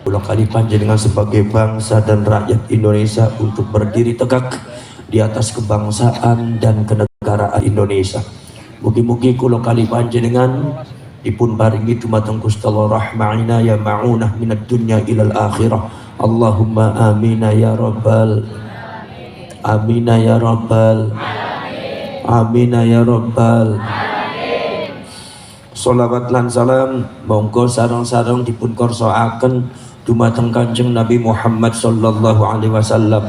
Kula kali panjenengan sebagai bangsa dan rakyat Indonesia untuk berdiri tegak di atas kebangsaan dan kenegaraan Indonesia. Mugi-mugi kula kali panjenengan dipun paringi dumateng Gusti Allah rahma'ina ya ma'unah minad dunya ilal akhirah. Allahumma amina ya rabbal amina ya rabbal amina ya rabbal. Sholawat lan salam monggo sareng-sareng dipun korsaaken dumateng Kanjeng Nabi Muhammad sallallahu alaihi wasallam.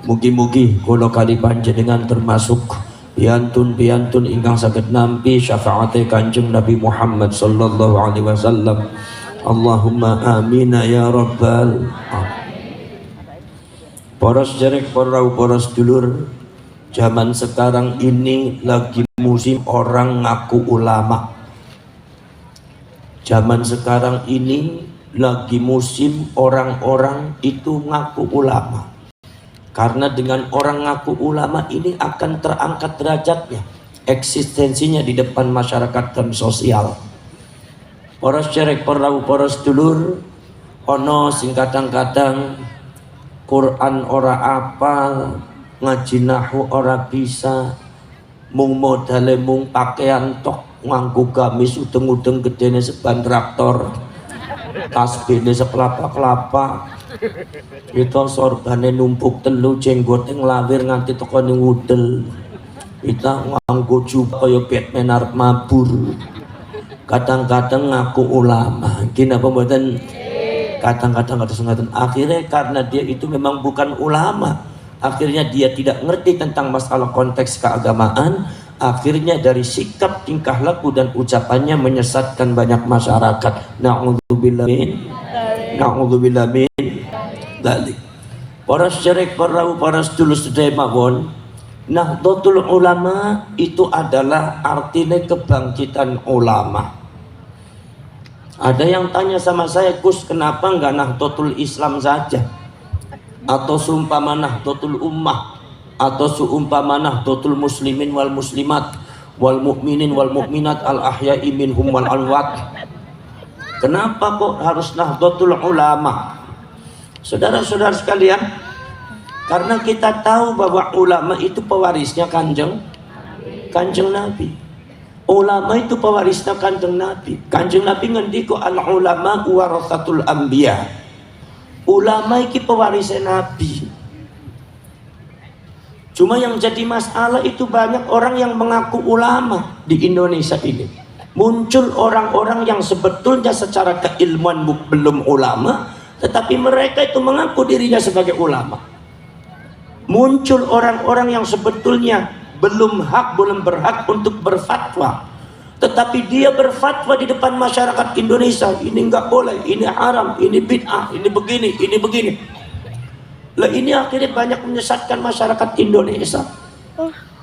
Mugi-mugi kula kali panjenengan termasuk piantun-piantun ingkang saged nampi syafaate Kanjeng Nabi Muhammad sallallahu alaihi wasallam. Allahumma amina ya rabbal poros jerek poros dulur, zaman sekarang ini lagi musim orang ngaku ulama. Zaman sekarang ini lagi musim orang-orang itu ngaku ulama. Karena dengan orang ngaku ulama ini akan terangkat derajatnya, eksistensinya di depan masyarakat dan sosial. Poros cerek poros dulur, ono sing kadang-kadang Quran ora apal, ngaji nahwu ora bisa, mung modale mung pakaian tok, nganggo gamis udeng-udeng gedene seban traktor, tasbihne sekelapa-kelapa, itu sorbane numpuk telu, jenggote nglawir nganti teko ning udel, kita nganggo jubah kaya Batman arep mabur, kadang-kadang ngaku ulama. Iki napa mboten? Kadang-kadang kados ngaten. Akhirnya karena dia itu memang bukan ulama, akhirnya dia tidak ngerti tentang masalah konteks keagamaan. Akhirnya dari sikap, tingkah laku dan ucapannya menyesatkan banyak masyarakat. Na'udzubillah min na'udzubillah min dzalik. Poros cerek poros dulu sedaya mawon. Nahdlatul ulama itu adalah artinya kebangkitan ulama. Ada yang tanya sama saya, Gus, kenapa enggak Nahdlatul Islam saja? Atau seumpama Nahdlatul Ummah, atau seumpama Nahdlatul Muslimin wal Muslimat wal Mu'minin wal Mu'minat al ahya'i minhum wal amwat. Kenapa kok harus Nahdlatul Ulama? Saudara-saudara sekalian, karena kita tahu bahwa ulama itu pewarisnya Kanjeng Nabi. Ulama itu pewarisnya Kanjeng Nabi. Kanjeng Nabi ngendiko al ulama warasatul anbiya. Ulama iki pewarisnya Nabi. Cuma yang jadi masalah itu banyak orang yang mengaku ulama di Indonesia ini. Muncul orang-orang yang sebetulnya secara keilmuan belum ulama, tetapi mereka itu mengaku dirinya sebagai ulama. Muncul orang-orang yang sebetulnya belum berhak untuk berfatwa, tetapi dia berfatwa di depan masyarakat Indonesia. Ini enggak boleh, ini haram, ini bid'ah, ini begini. Lah ini akhirnya banyak menyesatkan masyarakat Indonesia.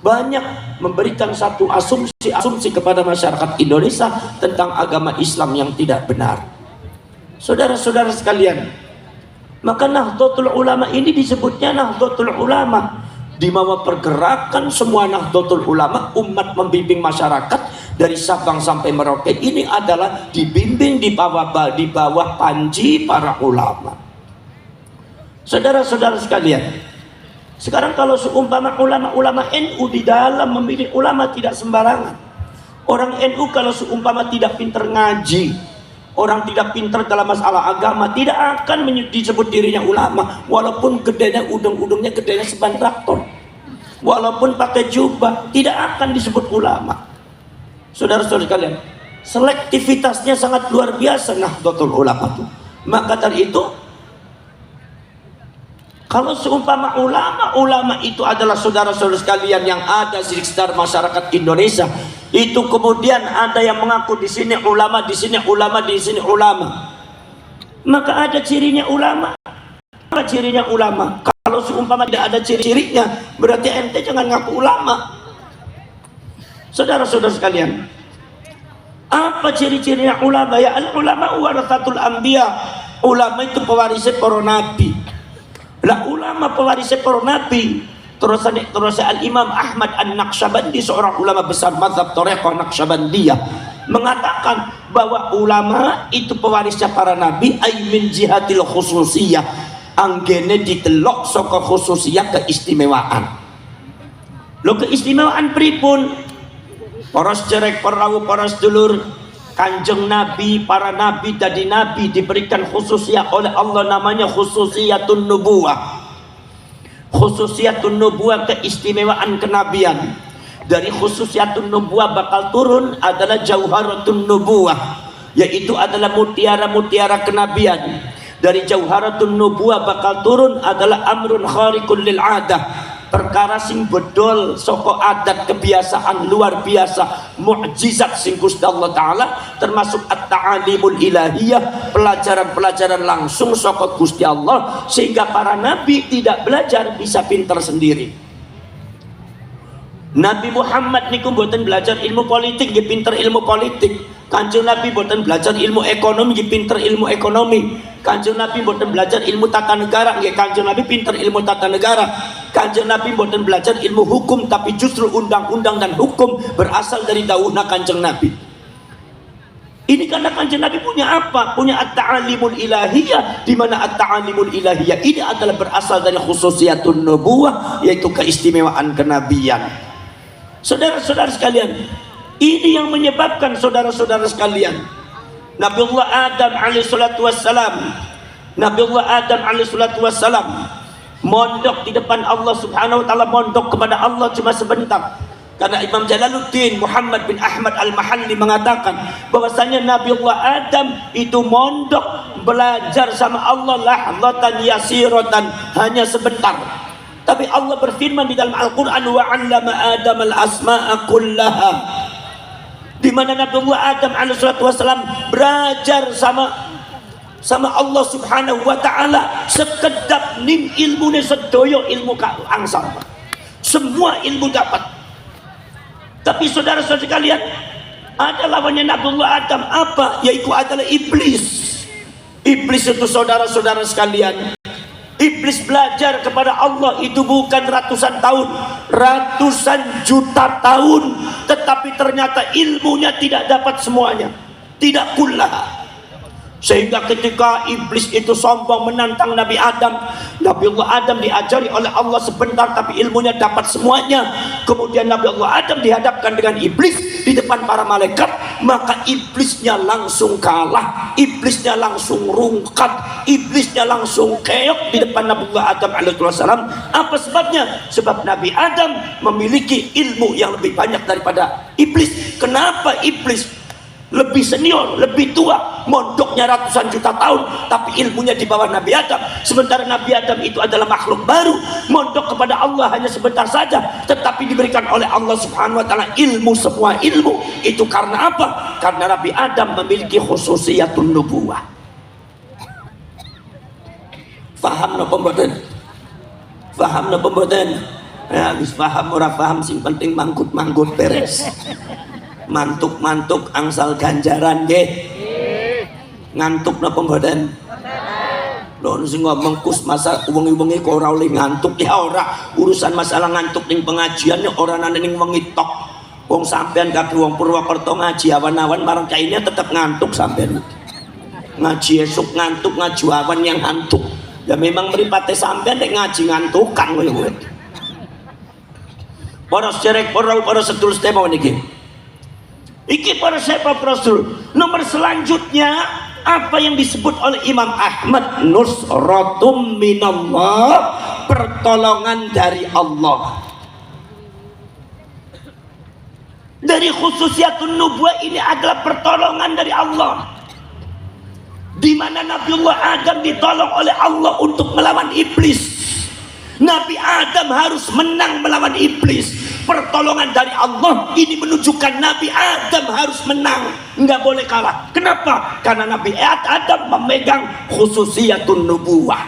Banyak memberikan satu asumsi kepada masyarakat Indonesia tentang agama Islam yang tidak benar. Saudara-saudara sekalian, maka Nahdlatul Ulama ini disebutnya Nahdlatul Ulama. Di bawah pergerakan semua Nahdlatul Ulama, umat membimbing masyarakat dari Sabang sampai Merauke ini adalah dibimbing di bawah panji para ulama. Saudara-saudara sekalian, sekarang kalau seumpama ulama NU di dalam memilih ulama tidak sembarangan. Orang NU kalau seumpama tidak pinter ngaji, orang tidak pinter dalam masalah agama, tidak akan disebut dirinya ulama. Walaupun gedenya udeng-udengnya gedenya seban traktor, walaupun pakai jubah, tidak akan disebut ulama. Saudara-saudara sekalian, selektivitasnya sangat luar biasa Nahdlatul Ulama itu. Maka dari itu, kalau seumpama ulama itu adalah saudara-saudara sekalian yang ada di sekitar masyarakat Indonesia, itu kemudian ada yang mengaku di sini ulama, di sini ulama, di sini ulama, maka ada cirinya ulama. Apa cirinya ulama? Kalau seumpama tidak ada ciri-cirinya, berarti ente jangan ngaku ulama. Saudara-saudara sekalian, apa ciri-cirinya ulama? Ya al-ulama warasatul anbiya. Ulama itu pewarisnya para nabi. Lah ulama pewarisnya para nabi, Terus Al-Imam Ahmad An-Naqsyabandi, seorang ulama besar mazhab Thariqah Naqsyabandiyah, mengatakan bahwa ulama itu pewarisnya para nabi, ay min jihatil khususiyah, anggene ditelok saka khususiyah, keistimewaan. Lo keistimewaan pripun? Poros cerek perawu poros dulur, Kanjeng Nabi, para nabi dadi nabi diberikan khususiyah oleh Allah, namanya khususiyatun nubuwah. Khususiyatun nubuwah, keistimewaan kenabian. Dari khususiyatun nubuwah bakal turun adalah jauharatun nubuwah, yaitu adalah mutiara-mutiara kenabian. Dari jauharatun nubuwah bakal turun adalah amrun khariqul lil adah, perkara sing bedol saka adat kebiasaan luar biasa, mukjizat sing Gusti Allah taala, termasuk at-ta'alimul ilahiyah, pelajaran-pelajaran langsung saka Gusti Allah, sehingga para nabi tidak belajar bisa pinter sendiri. Nabi Muhammad niku mboten belajar ilmu politik nggih pinter ilmu politik. Kanjeng Nabi mboten belajar ilmu ekonomi nggih pinter ilmu ekonomi. Kanjeng Nabi mboten belajar ilmu tata negara nggih Kanjeng Nabi pinter ilmu tata negara. Kanjeng Nabi mboten belajar ilmu hukum, tapi justru undang-undang dan hukum berasal dari dawuhna Kanjeng Nabi. Ini karena Kanjeng Nabi punya apa? Punya at-ta'alimul ilahiyah, di mana at-ta'alimul ilahiyah ini adalah berasal dari khususiyatun nubuwah, yaitu keistimewaan kenabian. Saudara-saudara sekalian, ini yang menyebabkan saudara-saudara sekalian, Nabiullah Adam alaihissalatu wassalam, Nabiullah Adam alaihissalatu wassalam mondok di depan Allah subhanahu wa ta'ala, mondok kepada Allah cuma sebentar. Karena Imam Jalaluddin Muhammad bin Ahmad Al-Mahalli mengatakan bahwasanya Nabiullah Adam itu mondok belajar sama Allah lahdatan yasiratan, hanya sebentar. Tapi Allah berfirman di dalam Al-Quran, wa 'allama Adam al-asma'a kullaha, di mana Nabiullah Adam alaihissalatu wassalam belajar sama Allah subhanahu wa ta'ala sekedap nim ilmune sedoyo ilmu angsal, semua ilmu dapat. Tapi saudara-saudara sekalian, ada lawannya Nabiullah Adam, apa? Yaitu adalah iblis. Iblis itu saudara-saudara sekalian, iblis belajar kepada Allah itu bukan ratusan tahun, ratusan juta tahun, tetapi ternyata ilmunya tidak dapat semuanya, tidak kullaha. Sehingga ketika iblis itu sombong menantang Nabi Adam, Nabiullah Adam diajari oleh Allah sebentar, tapi ilmunya dapat semuanya. Kemudian Nabiullah Adam dihadapkan dengan iblis di depan para malaikat, maka iblisnya langsung kalah, iblisnya langsung rungkat, iblisnya langsung keok di depan Nabiullah Adam alaihissalam. Apa sebabnya? Sebab Nabi Adam memiliki ilmu yang lebih banyak daripada iblis. Kenapa iblis lebih senior, lebih tua, mondoknya ratusan juta tahun, tapi ilmunya di bawah Nabi Adam? Sementara Nabi Adam itu adalah makhluk baru, mondok kepada Allah hanya sebentar saja, tetapi diberikan oleh Allah subhanahu wa ta'ala ilmu, semua ilmu. Itu karena apa? Karena Nabi Adam memiliki khususiyatun nubuwah. Faham napa mboten? Faham napa mboten? Ya wis paham ora paham, sing penting manggut-manggut beres. Mantuk-mantuk angsal ganjaran nggih. Ngantuk napa mboten? Lho sing ngomong kus masa wengi-wengi kok ora oleh ngantuk, ya ora. Urusan masalah ngantuk ning pengajian ora nane ning wengi tok. Wong sampean kabeh wong Purwokerto ngaji awan-awan marang kaine tetep ngantuk sampean. Ngaji esuk ngantuk, ngaji awan yang ngantuk. Ya memang mripate sampean nek ngaji ngantukan kowe. Para cerek para sedulur sedaya niki. Iki para siapa Rasul. Nomor selanjutnya apa yang disebut oleh Imam Ahmad, nusratum minallah, pertolongan dari Allah. Dari khususiyatun nubuwah ini adalah pertolongan dari Allah, di mana Nabiullah Adam ditolong oleh Allah untuk melawan iblis. Nabi Adam harus menang melawan iblis. Pertolongan dari Allah ini menunjukkan Nabi Adam harus menang, nggak boleh kalah. Kenapa? Karena Nabi Adam memegang khususiyatun nubuwah.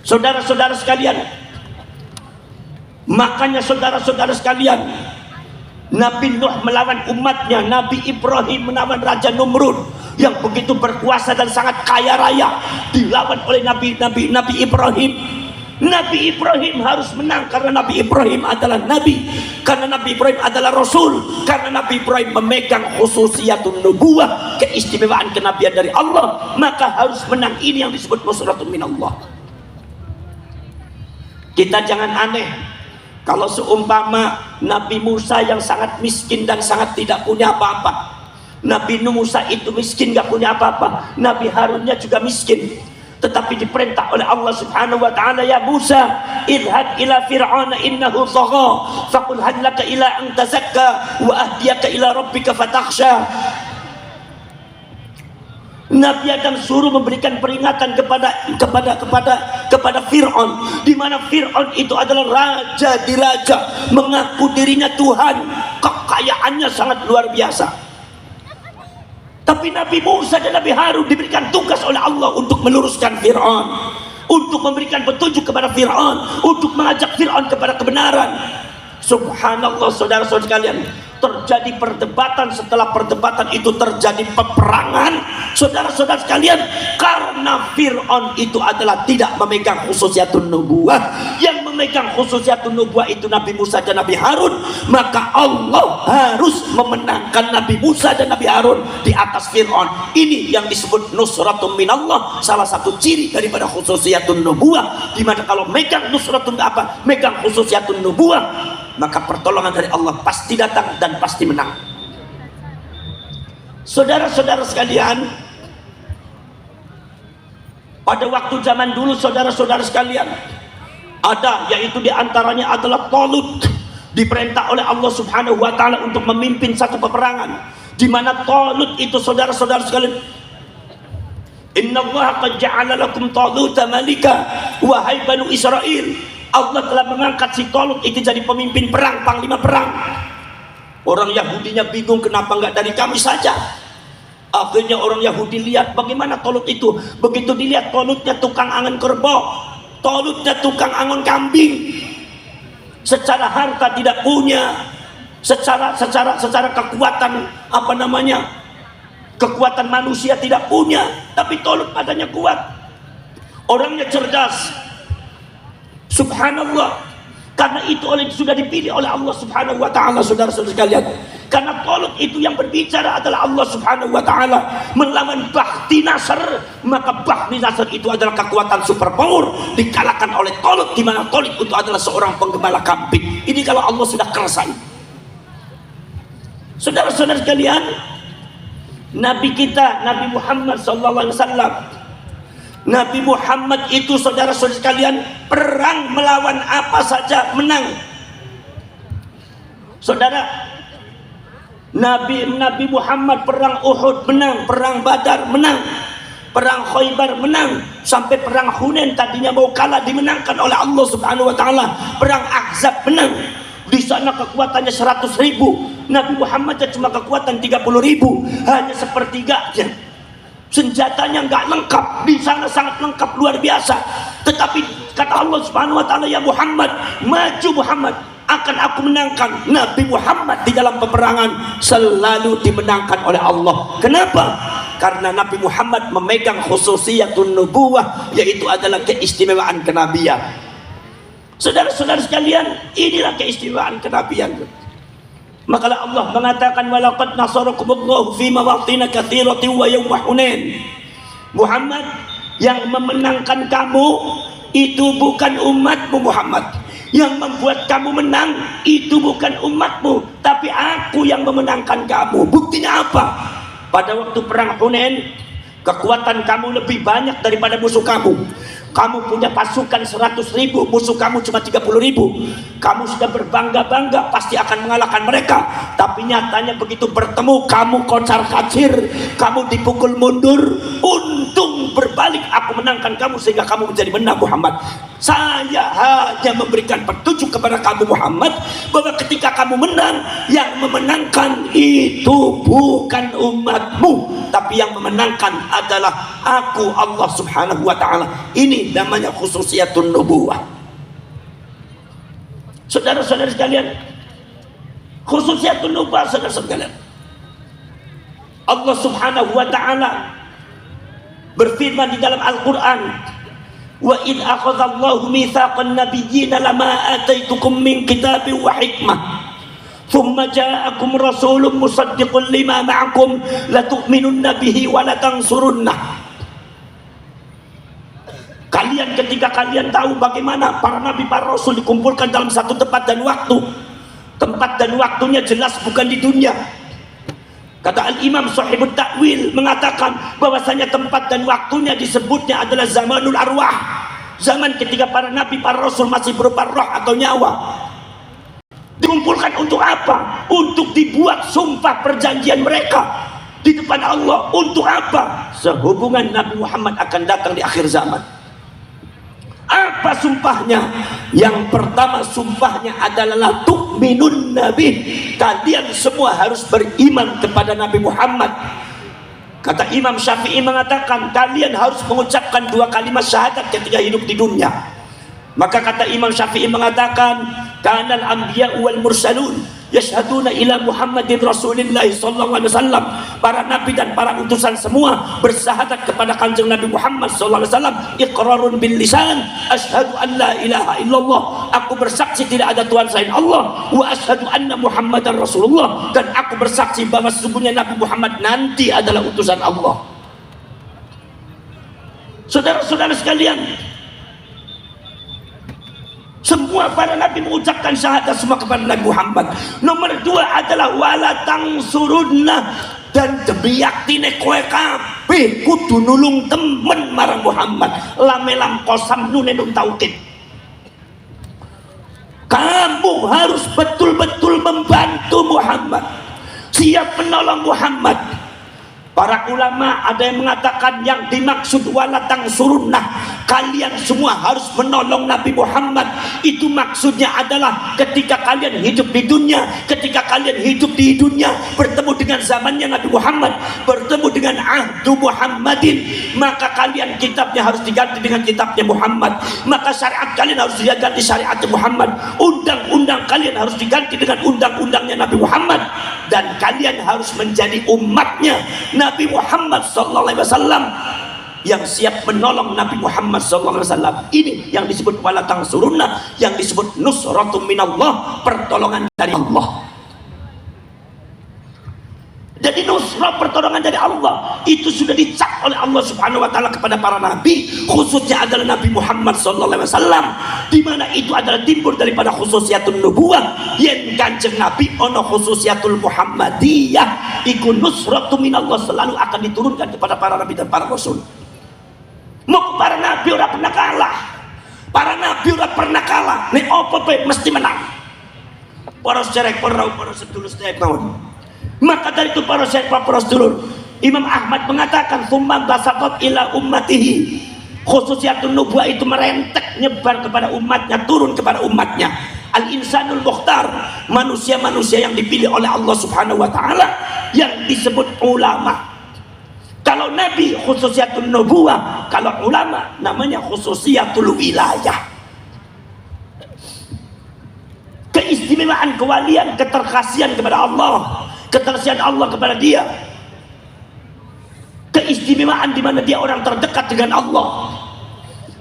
Saudara-saudara sekalian, makanya saudara-saudara sekalian, Nabi Nuh melawan umatnya, Nabi Ibrahim melawan Raja Numrud yang begitu berkuasa dan sangat kaya raya, dilawan oleh Nabi Ibrahim. Nabi Ibrahim harus menang karena Nabi Ibrahim adalah Nabi, karena Nabi Ibrahim adalah Rasul, karena Nabi Ibrahim memegang khususiyatun nubuwah, keistimewaan kenabian dari Allah, maka harus menang. Ini yang disebut nusratun minallah. Kita jangan aneh kalau seumpama Nabi Musa yang sangat miskin dan sangat tidak punya apa-apa. Nabi Musa itu miskin, gak punya apa-apa. Nabi Harunnya juga miskin, tetapi diperintah oleh Allah Subhanahu wa taala, ya Musa, idhab ila fir'auna innahu tagha faqul hal laka ila an tazakka wa ahdiyaka ila rabbika fatakhsha. Nabi akan suruh memberikan peringatan kepada Fir'aun, di mana Fir'aun itu adalah raja di raja, mengaku dirinya Tuhan, kekayaannya sangat luar biasa. Tapi Nabi Musa dan Nabi Harun diberikan tugas oleh Allah untuk meluruskan Fir'aun, untuk memberikan petunjuk kepada Fir'aun, untuk mengajak Fir'aun kepada kebenaran. Subhanallah, saudara-saudara sekalian, terjadi perdebatan, setelah perdebatan itu terjadi peperangan, saudara-saudara sekalian, karena Fir'aun itu adalah tidak memegang khususiyatun nubuwah. Yang memegang khususiyatun nubuwah itu Nabi Musa dan Nabi Harun, maka Allah harus memenangkan Nabi Musa dan Nabi Harun di atas Fir'aun. Ini yang disebut nusratun minallah, salah satu ciri daripada khususiyatun nubuwah, dimana kalau megang nusratun megang khususiyatun nubuwah, maka pertolongan dari Allah pasti datang dan pasti menang. Saudara-saudara sekalian, pada waktu zaman dulu, saudara-saudara sekalian, ada, yaitu diantaranya adalah Talut, diperintah oleh Allah Subhanahu wa taala untuk memimpin satu peperangan, di mana Talut itu, saudara-saudara sekalian, innallaha qad ja'ala lakum Taluta malika, wahai Banu Israel, Allah telah mengangkat si Talut itu jadi pemimpin perang, panglima perang. Orang Yahudinya bingung, kenapa nggak dari kami saja? Akhirnya orang Yahudi lihat bagaimana Talut itu. Begitu dilihat, Talutnya tukang angon kerbau, Talutnya tukang angon kambing. Secara harta tidak punya, secara kekuatan kekuatan manusia tidak punya, tapi Talut padanya kuat. Orangnya cerdas. Subhanallah, karena itu sudah dipilih oleh Allah Subhanahu wa taala, saudara-saudara sekalian. Karena Talut itu yang berbicara adalah Allah Subhanahu wa taala melawan Bahti Nasr, maka Bahti Nasr itu adalah kekuatan super power dikalahkan oleh Talut, di mana Talut itu adalah seorang penggembala kambing. Ini kalau Allah sudah keresain. Saudara-saudara sekalian, Nabi kita, Nabi Muhammad sallallahu alaihi wasallam, Nabi Muhammad itu, saudara-saudara sekalian, perang melawan apa saja menang. Saudara, Nabi Muhammad perang Uhud menang, perang Badar menang, perang Khaybar menang, sampai perang Hunain tadinya mau kalah dimenangkan oleh Allah Subhanahu wa taala. Perang Ahzab menang. Di sana kekuatannya 100.000, Nabi Muhammad cuma kekuatan 30.000, hanya sepertiganya. Senjatanya nggak lengkap, di sana sangat lengkap, luar biasa. Tetapi kata Allah Subhanahu wa taala, ya Muhammad, maju Muhammad, akan aku menangkan. Nabi Muhammad di dalam peperangan selalu dimenangkan oleh Allah. Kenapa? Karena Nabi Muhammad memegang khususiyatun nubuwah, yaitu adalah keistimewaan kenabian. Saudara-saudara sekalian, inilah keistimewaan kenabian. Maka Allah mengatakan, walaqad nasarakumullahu fi mawatin katsiratin wa yaum Hunain. Muhammad, yang memenangkan kamu itu bukan umatmu Muhammad. Yang membuat kamu menang itu bukan umatmu, tapi aku yang memenangkan kamu. Buktinya apa? Pada waktu perang Hunain, kekuatan kamu lebih banyak daripada musuh kamu. Kamu punya pasukan 100.000, musuh kamu cuma 30.000. Kamu sudah berbangga-bangga pasti akan mengalahkan mereka. Tapi nyatanya begitu bertemu, kamu kocar-kacir, kamu dipukul mundur. Untung berbalik, aku menangkan kamu sehingga kamu menjadi menang Muhammad. Saya hanya memberikan petunjuk kepada kamu Muhammad, bahwa ketika kamu menang, yang memenangkan itu bukan umatmu, tapi yang memenangkan adalah aku, Allah Subhanahu wa ta'ala. Ini namanya khususiyatun nubuwah. Saudara-saudara sekalian, khususiyatun nubuwah, saudara-saudara sekalian, Allah Subhanahu wa ta'ala berfirman di dalam Al-Quran, Wa id akhadallahu mitsaqan nabiyyin lama ataitukum min kitabin wa hikmah thumma ja'akum rasulun musaddiqun lima ma'akum latu'minunna bihi wa latansurunnah. Kalian ketika kalian tahu bagaimana para nabi, para rasul dikumpulkan dalam satu tempat dan waktu. Tempat dan waktunya jelas bukan di dunia. Kata Al-Imam Sahibut Ta'wil mengatakan bahwasanya tempat dan waktunya disebutnya adalah zamanul arwah. Zaman ketika para nabi, para rasul masih berupa roh atau nyawa. Dikumpulkan untuk apa? Untuk dibuat sumpah perjanjian mereka di depan Allah. Untuk apa? Sehubungan Nabi Muhammad akan datang di akhir zaman. Apa sumpahnya? Yang pertama sumpahnya adalah tu'minun nabi. Kalian semua harus beriman kepada Nabi Muhammad. Kata Imam Syafi'i mengatakan kalian harus mengucapkan 2 kalimat syahadat ketika hidup di dunia. Maka kata Imam Syafi'i mengatakan kanal anbiya wal mursalun yashhaduna ila Muhammadin Rasulillah sallallahu alaihi wasallam. Para nabi dan para utusan semua bersyahadat kepada Kanjeng Nabi Muhammad sallallahu alaihi wasallam. Iqrarun bil lisan asyhadu an la ilaha illallah. Aku bersaksi tidak ada Tuhan selain Allah. Wa asyhadu anna Muhammadar Rasulullah. Dan aku bersaksi bahwa sesungguhnya Nabi Muhammad nanti adalah utusan Allah. Saudara-saudara sekalian, semua para nabi mengucapkan syahadat semua kepada Nabi Muhammad. Nomor 2 adalah wala tangsurunna, dan demi yaktine kowe kabeh kudu nulung temen marang Muhammad. Lamelam kosam nunenun taukid. Kamu harus betul-betul membantu Muhammad, siap menolong Muhammad. Para ulama ada yang mengatakan yang dimaksud walatang surunnah, kalian semua harus menolong Nabi Muhammad. Itu maksudnya adalah ketika kalian hidup di dunia, ketika kalian hidup di dunia bertemu dengan zamannya Nabi Muhammad, bertemu dengan ahdu Muhammadin, maka kalian kitabnya harus diganti dengan kitabnya Muhammad, maka syariat kalian harus diganti syariatnya Muhammad, undang-undang kalian harus diganti dengan undang-undangnya Nabi Muhammad, dan kalian harus menjadi umatnya Nabi Muhammad sallallahu alaihi wasallam yang siap menolong Nabi Muhammad sallallahu alaihi wasallam. Ini yang disebut wala tangsurunna, yang disebut nusratum minallah, pertolongan dari Allah. Jadi nusrah, pertolongan dari Allah itu sudah dicap oleh Allah Subhanahu wa taala kepada para nabi, khususnya adalah Nabi Muhammad sallallahu alaihi wasallam, di mana itu adalah timbul daripada khususiatul nubuwah. Yen Kanjeng Nabi ono khususiatul Muhammadiyah, iku nusratu minallah selalu akan diturunkan kepada para nabi dan para rasul. Mau para nabi ora pernah kalah. Para nabi ora pernah kalah. Nek opo pe mesti menang. Para serek para sedulur sedaya kawan. Maka dari itu para sedulur, Imam Ahmad mengatakan tsumma basaqat ila ummatihi. Khususiatun nubuwah itu merentek, nyebar kepada umatnya, turun kepada umatnya. Al-insanul mukhtar, manusia-manusia yang dipilih oleh Allah Subhanahu wa taala, yang disebut ulama. Kalau nabi khususiatun nubuwah, kalau ulama namanya khususiatul wilayah. Keistimewaan kewalian, keterkasihan kepada Allah, keterkasihan Allah kepada dia, keistimewaan di mana dia orang terdekat dengan Allah.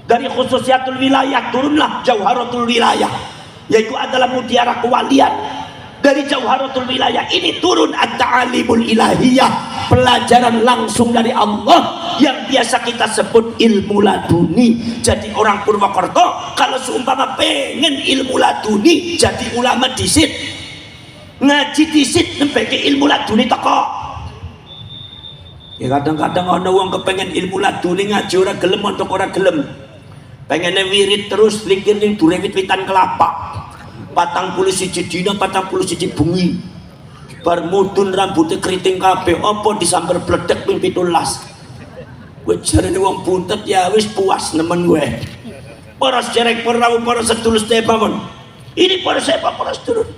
Dari khususiatul wilayah turunlah jauharatul wilayah, yaitu adalah mutiara kewalian. Dari jauharatul wilayah ini turun at-ta'alimul ilahiyah, pelajaran langsung dari Allah yang biasa kita sebut ilmu laduni. Jadi orang Purwokerto kalau seumpama pengen ilmu laduni, jadi ulama disit, ngaji disit, nempeke ilmu laduni teko. Ya kadang-kadang ana wong kepengen ilmu laduni ngaji ora gelem, untuk ora gelem. Pengennya wirid terus, likir ning dure wit-witan kelapa. 41 dina 41 bengi. Bar mudun rambutnya keriting kabeh, apa disambar bledek ping 17. Kowe jarene wong buntet ya wis puas nemen kowe. Para sedherek, para sedulur sedherek, ini para sedulur.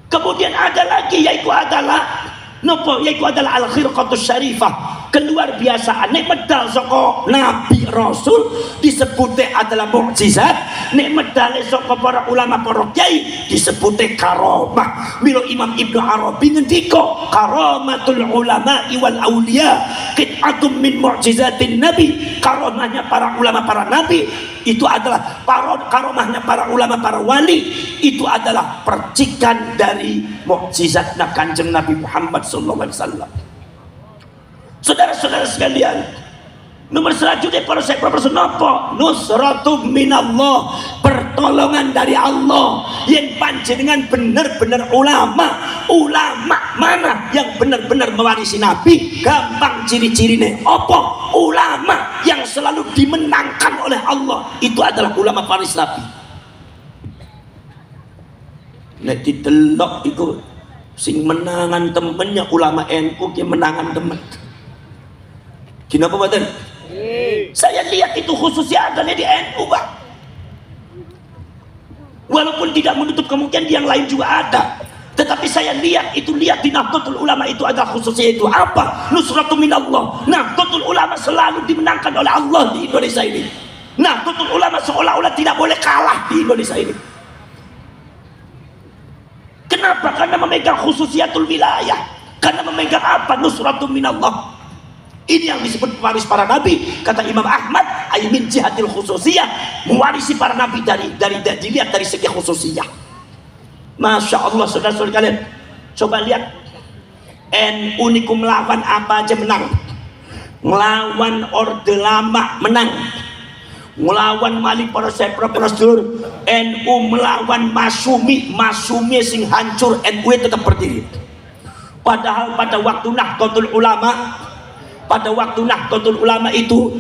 Kemudian ada lagi, yaitu adalah al-khirqatus syarifah, keluar biasaan. Nek medal saka nabi rasul disebute adalah mukjizat, nek medal saka para ulama para kiai disebute karamah. Mila Imam Ibnu Arabi ngendika karamatul ulama wal auliya qid bid'atum min mu'jizatin nabi. Karomahnya para ulama, para nabi itu adalah karomahnya para ulama, para wali itu adalah percikan dari mukjizatnya Kanjeng Nabi Muhammad SAW. Saudara-saudara sekalian, nomor selanjutnya para saya profesor napa? Nusratum minallah, pertolongan dari Allah. Yang panjenengan benar-benar ulama mana yang benar-benar mewarisi Nabi? Gampang ciri-cirine apa? Ulama yang selalu dimenangkan oleh Allah itu adalah ulama waris Nabi. Nek ditelok itu sing menangan temennya ulama NU ki menangan temen. Kenapa badan? Saya lihat itu khususnya adanya di NU, Pak. Walaupun tidak menutup kemungkinan yang lain juga ada, tetapi saya lihat di Nahdlatul Ulama itu adalah khususnya itu apa? Nusratu minallah. Nahdlatul Ulama selalu dimenangkan oleh Allah di Indonesia ini. Nahdlatul Ulama seolah-olah tidak boleh kalah di Indonesia ini. Kenapa? Karena memegang khususiatul wilayah. Karena memegang apa? Nusratu minallah. Ini yang disebut pewaris para nabi. Kata Imam Ahmad, min jihatil khususiyah, mewarisi para nabi dilihat dari segi khususiyah. Masya Allah, saudara-saudara kalian, coba lihat NU niku melawan apa aja menang. Melawan Orde Lama menang, melawan Malik para prosedur. NU melawan Masumi sing hancur, NU tetap berdiri. Padahal pada waktu Nahdlatul Ulama itu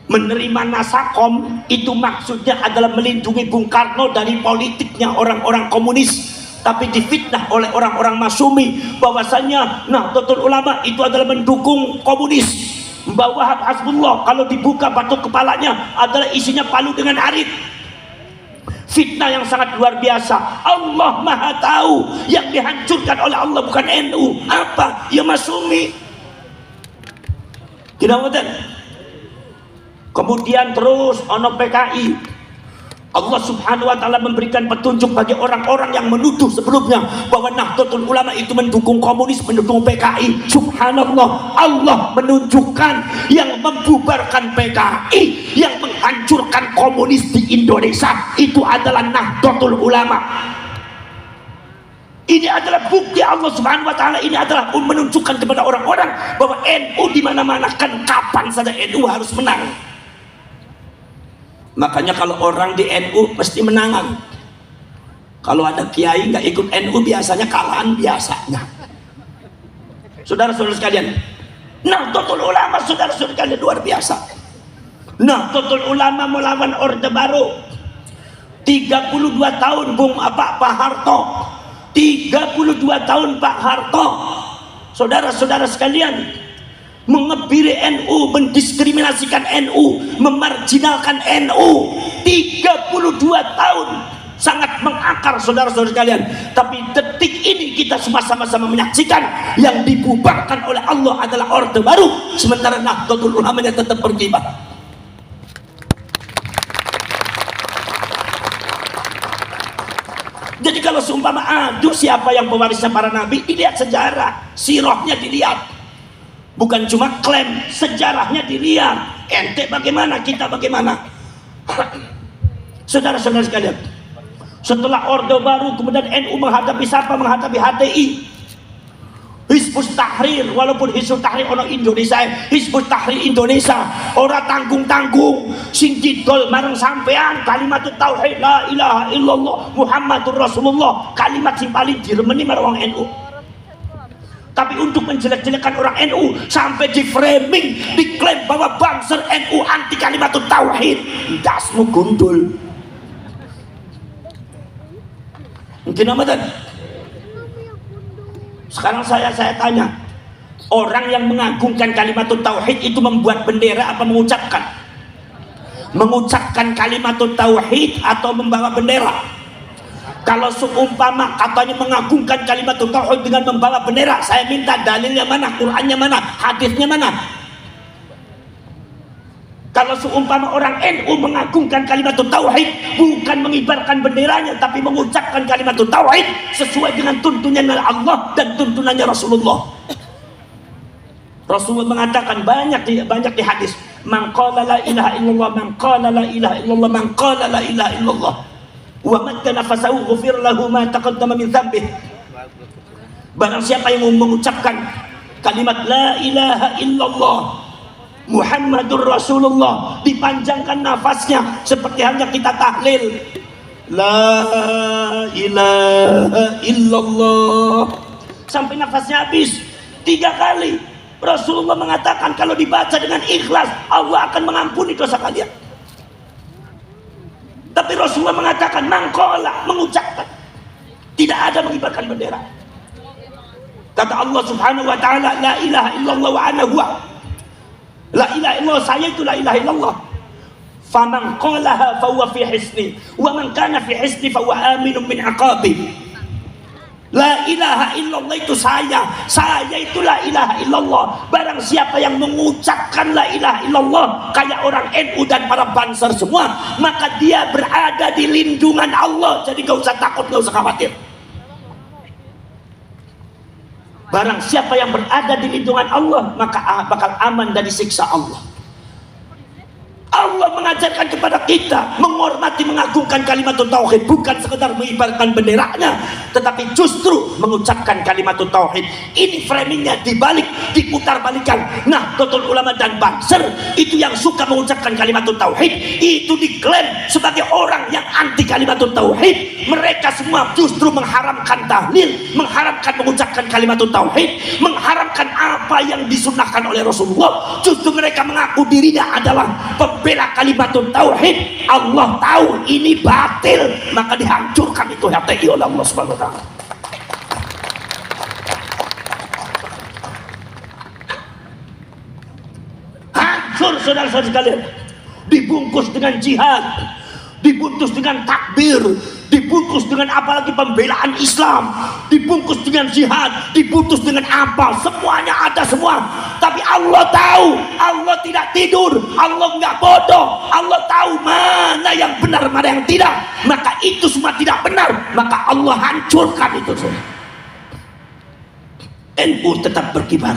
menerima Nasakom, itu maksudnya adalah melindungi Bung Karno dari politiknya orang-orang komunis, tapi difitnah oleh orang-orang Masumi bahwasanya Nahdlatul Ulama itu adalah mendukung komunis. Mbak Wahab Hasbullah kalau dibuka batuk kepalanya adalah isinya palu dengan arit. Fitnah yang sangat luar biasa. Allah Maha tahu yang dihancurkan oleh Allah bukan NU, apa? Ya Masumi. Kemudian terus ono PKI. Allah Subhanahu wa taala memberikan petunjuk bagi orang-orang yang menuduh sebelumnya bahwa Nahdlatul Ulama itu mendukung komunis, mendukung PKI. Subhanallah, Allah menunjukkan yang membubarkan PKI, yang menghancurkan komunis di Indonesia itu adalah Nahdlatul Ulama. Ini adalah bukti Allah Subhanahu wa taala, ini adalah menunjukkan kepada orang-orang bahwa NU di mana-mana, kan kapan saja NU harus menang. Makanya kalau orang di NU mesti menangan. Kalau ada kiai nggak ikut NU biasanya kalahan biasanya. Saudara-saudara sekalian, Nahdlatul Ulama saudara-saudara sekalian luar biasa. Nahdlatul Ulama melawan Orde Baru. 32 tahun Pak Harto. 32 tahun Pak Harto, saudara-saudara sekalian, mengebiri NU, mendiskriminasikan NU, memarjinalkan NU. 32 tahun sangat mengakar, saudara-saudara sekalian. Tapi detik ini kita semua sama-sama menyaksikan yang dibubarkan oleh Allah adalah Orde Baru, sementara Nahdlatul Ulamanya tetap berkibar. Jadi kalau seumpama aduh siapa yang pewarisnya para nabi, dilihat sejarah, sirahnya dilihat. Bukan cuma klaim, sejarahnya dilihat. Ente bagaimana, kita bagaimana. Saudara-saudara sekalian, setelah Orde Baru kemudian NU menghadapi siapa? Menghadapi HTI, Hizbut Tahrir. Walaupun Hizbut Tahrir orang Indonesia, Hizbut Tahrir Indonesia orang tanggung-tanggung sing didol marang sampean kalimat tauhid la ilaha illallah Muhammadur Rasulullah, kalimat sing paling diremeni marang NU. Tapi untuk menjelek-jelekan orang NU sampai di framing, diklaim bahwa bangsa NU anti kalimat tauhid, dasmu gundul. Mungkin apa tadi? Sekarang saya tanya, orang yang mengagungkan kalimat tauhid itu membuat bendera apa mengucapkan? Mengucapkan kalimat tauhid atau membawa bendera? Kalau seumpama katanya mengagungkan kalimat tauhid dengan membawa bendera, saya minta dalilnya mana, Qur'annya mana, hadisnya mana? Kalau seumpama orang NU mengagungkan kalimat tauhid, bukan mengibarkan benderanya, tapi mengucapkan kalimat tauhid sesuai dengan tuntunan Allah dan tuntunannya Rasulullah. Rasulullah mengatakan banyak di hadis, man qala la ilaha illallah, man qala la ilaha illallah, man qala la ilaha illallah wa madda nafasahu ghufir lahu ma taqaddama min dzambih. Barang siapa yang mengucapkan kalimat la ilaha illallah Muhammadur Rasulullah, dipanjangkan nafasnya seperti halnya kita tahlil la ilaha illallah sampai nafasnya habis 3 kali. Rasulullah mengatakan kalau dibaca dengan ikhlas Allah akan mengampuni dosa kalian. Tapi Rasulullah mengatakan mangkola, mengucapkan, tidak ada mengibarkan bendera. Kata Allah subhanahu wa ta'ala, la ilaha illallah wa ana huwa, la ilaha illallah, saya itu la ilaha illallah. Faman qalaha fahuwa fi hisni wa man kana fi hisni fahuwa aminun min aqabi. La ilaha illallah itu saya itu la ilaha illallah. Barang siapa yang mengucapkan la ilaha illallah kayak orang NU dan para banser semua, maka dia berada di lindungan Allah. Jadi gak usah takut, gak usah khawatir. Barang siapa yang berada di lindungan Allah, maka bakal aman dari siksa Allah. Allah mengajarkan kepada kita menghormati, mengagungkan kalimat tauhid, bukan sekedar mengibarkan benderanya, tetapi justru mengucapkan kalimat tauhid. Ini framingnya dibalik, diputar-balikan. Nah, Nahdlatul Ulama dan Banser itu yang suka mengucapkan kalimat tauhid, itu diklaim sebagai orang yang anti kalimat tauhid. Mereka semua justru mengharamkan tahlil, mengharamkan mengucapkan kalimat tauhid, mengharamkan apa yang disunnahkan oleh Rasulullah. Justru mereka mengaku dirinya adalah pembela kalimat tauhid. Allah tahu ini batil, maka dihancurkan itu HTI oleh Allah Subhanahu wa taala. Hancur saudara-saudara sekalian. Dibungkus dengan jihad, dibungkus dengan takbir, dibungkus dengan apalagi pembelaan Islam, dibungkus dengan jihad, dibungkus dengan apa, semuanya ada semua. Tapi Allah tahu, Allah tidak tidur, Allah nggak bodoh, Allah tahu mana yang benar, mana yang tidak. Maka itu semua tidak benar, maka Allah hancurkan itu semua. NU tetap berkibar.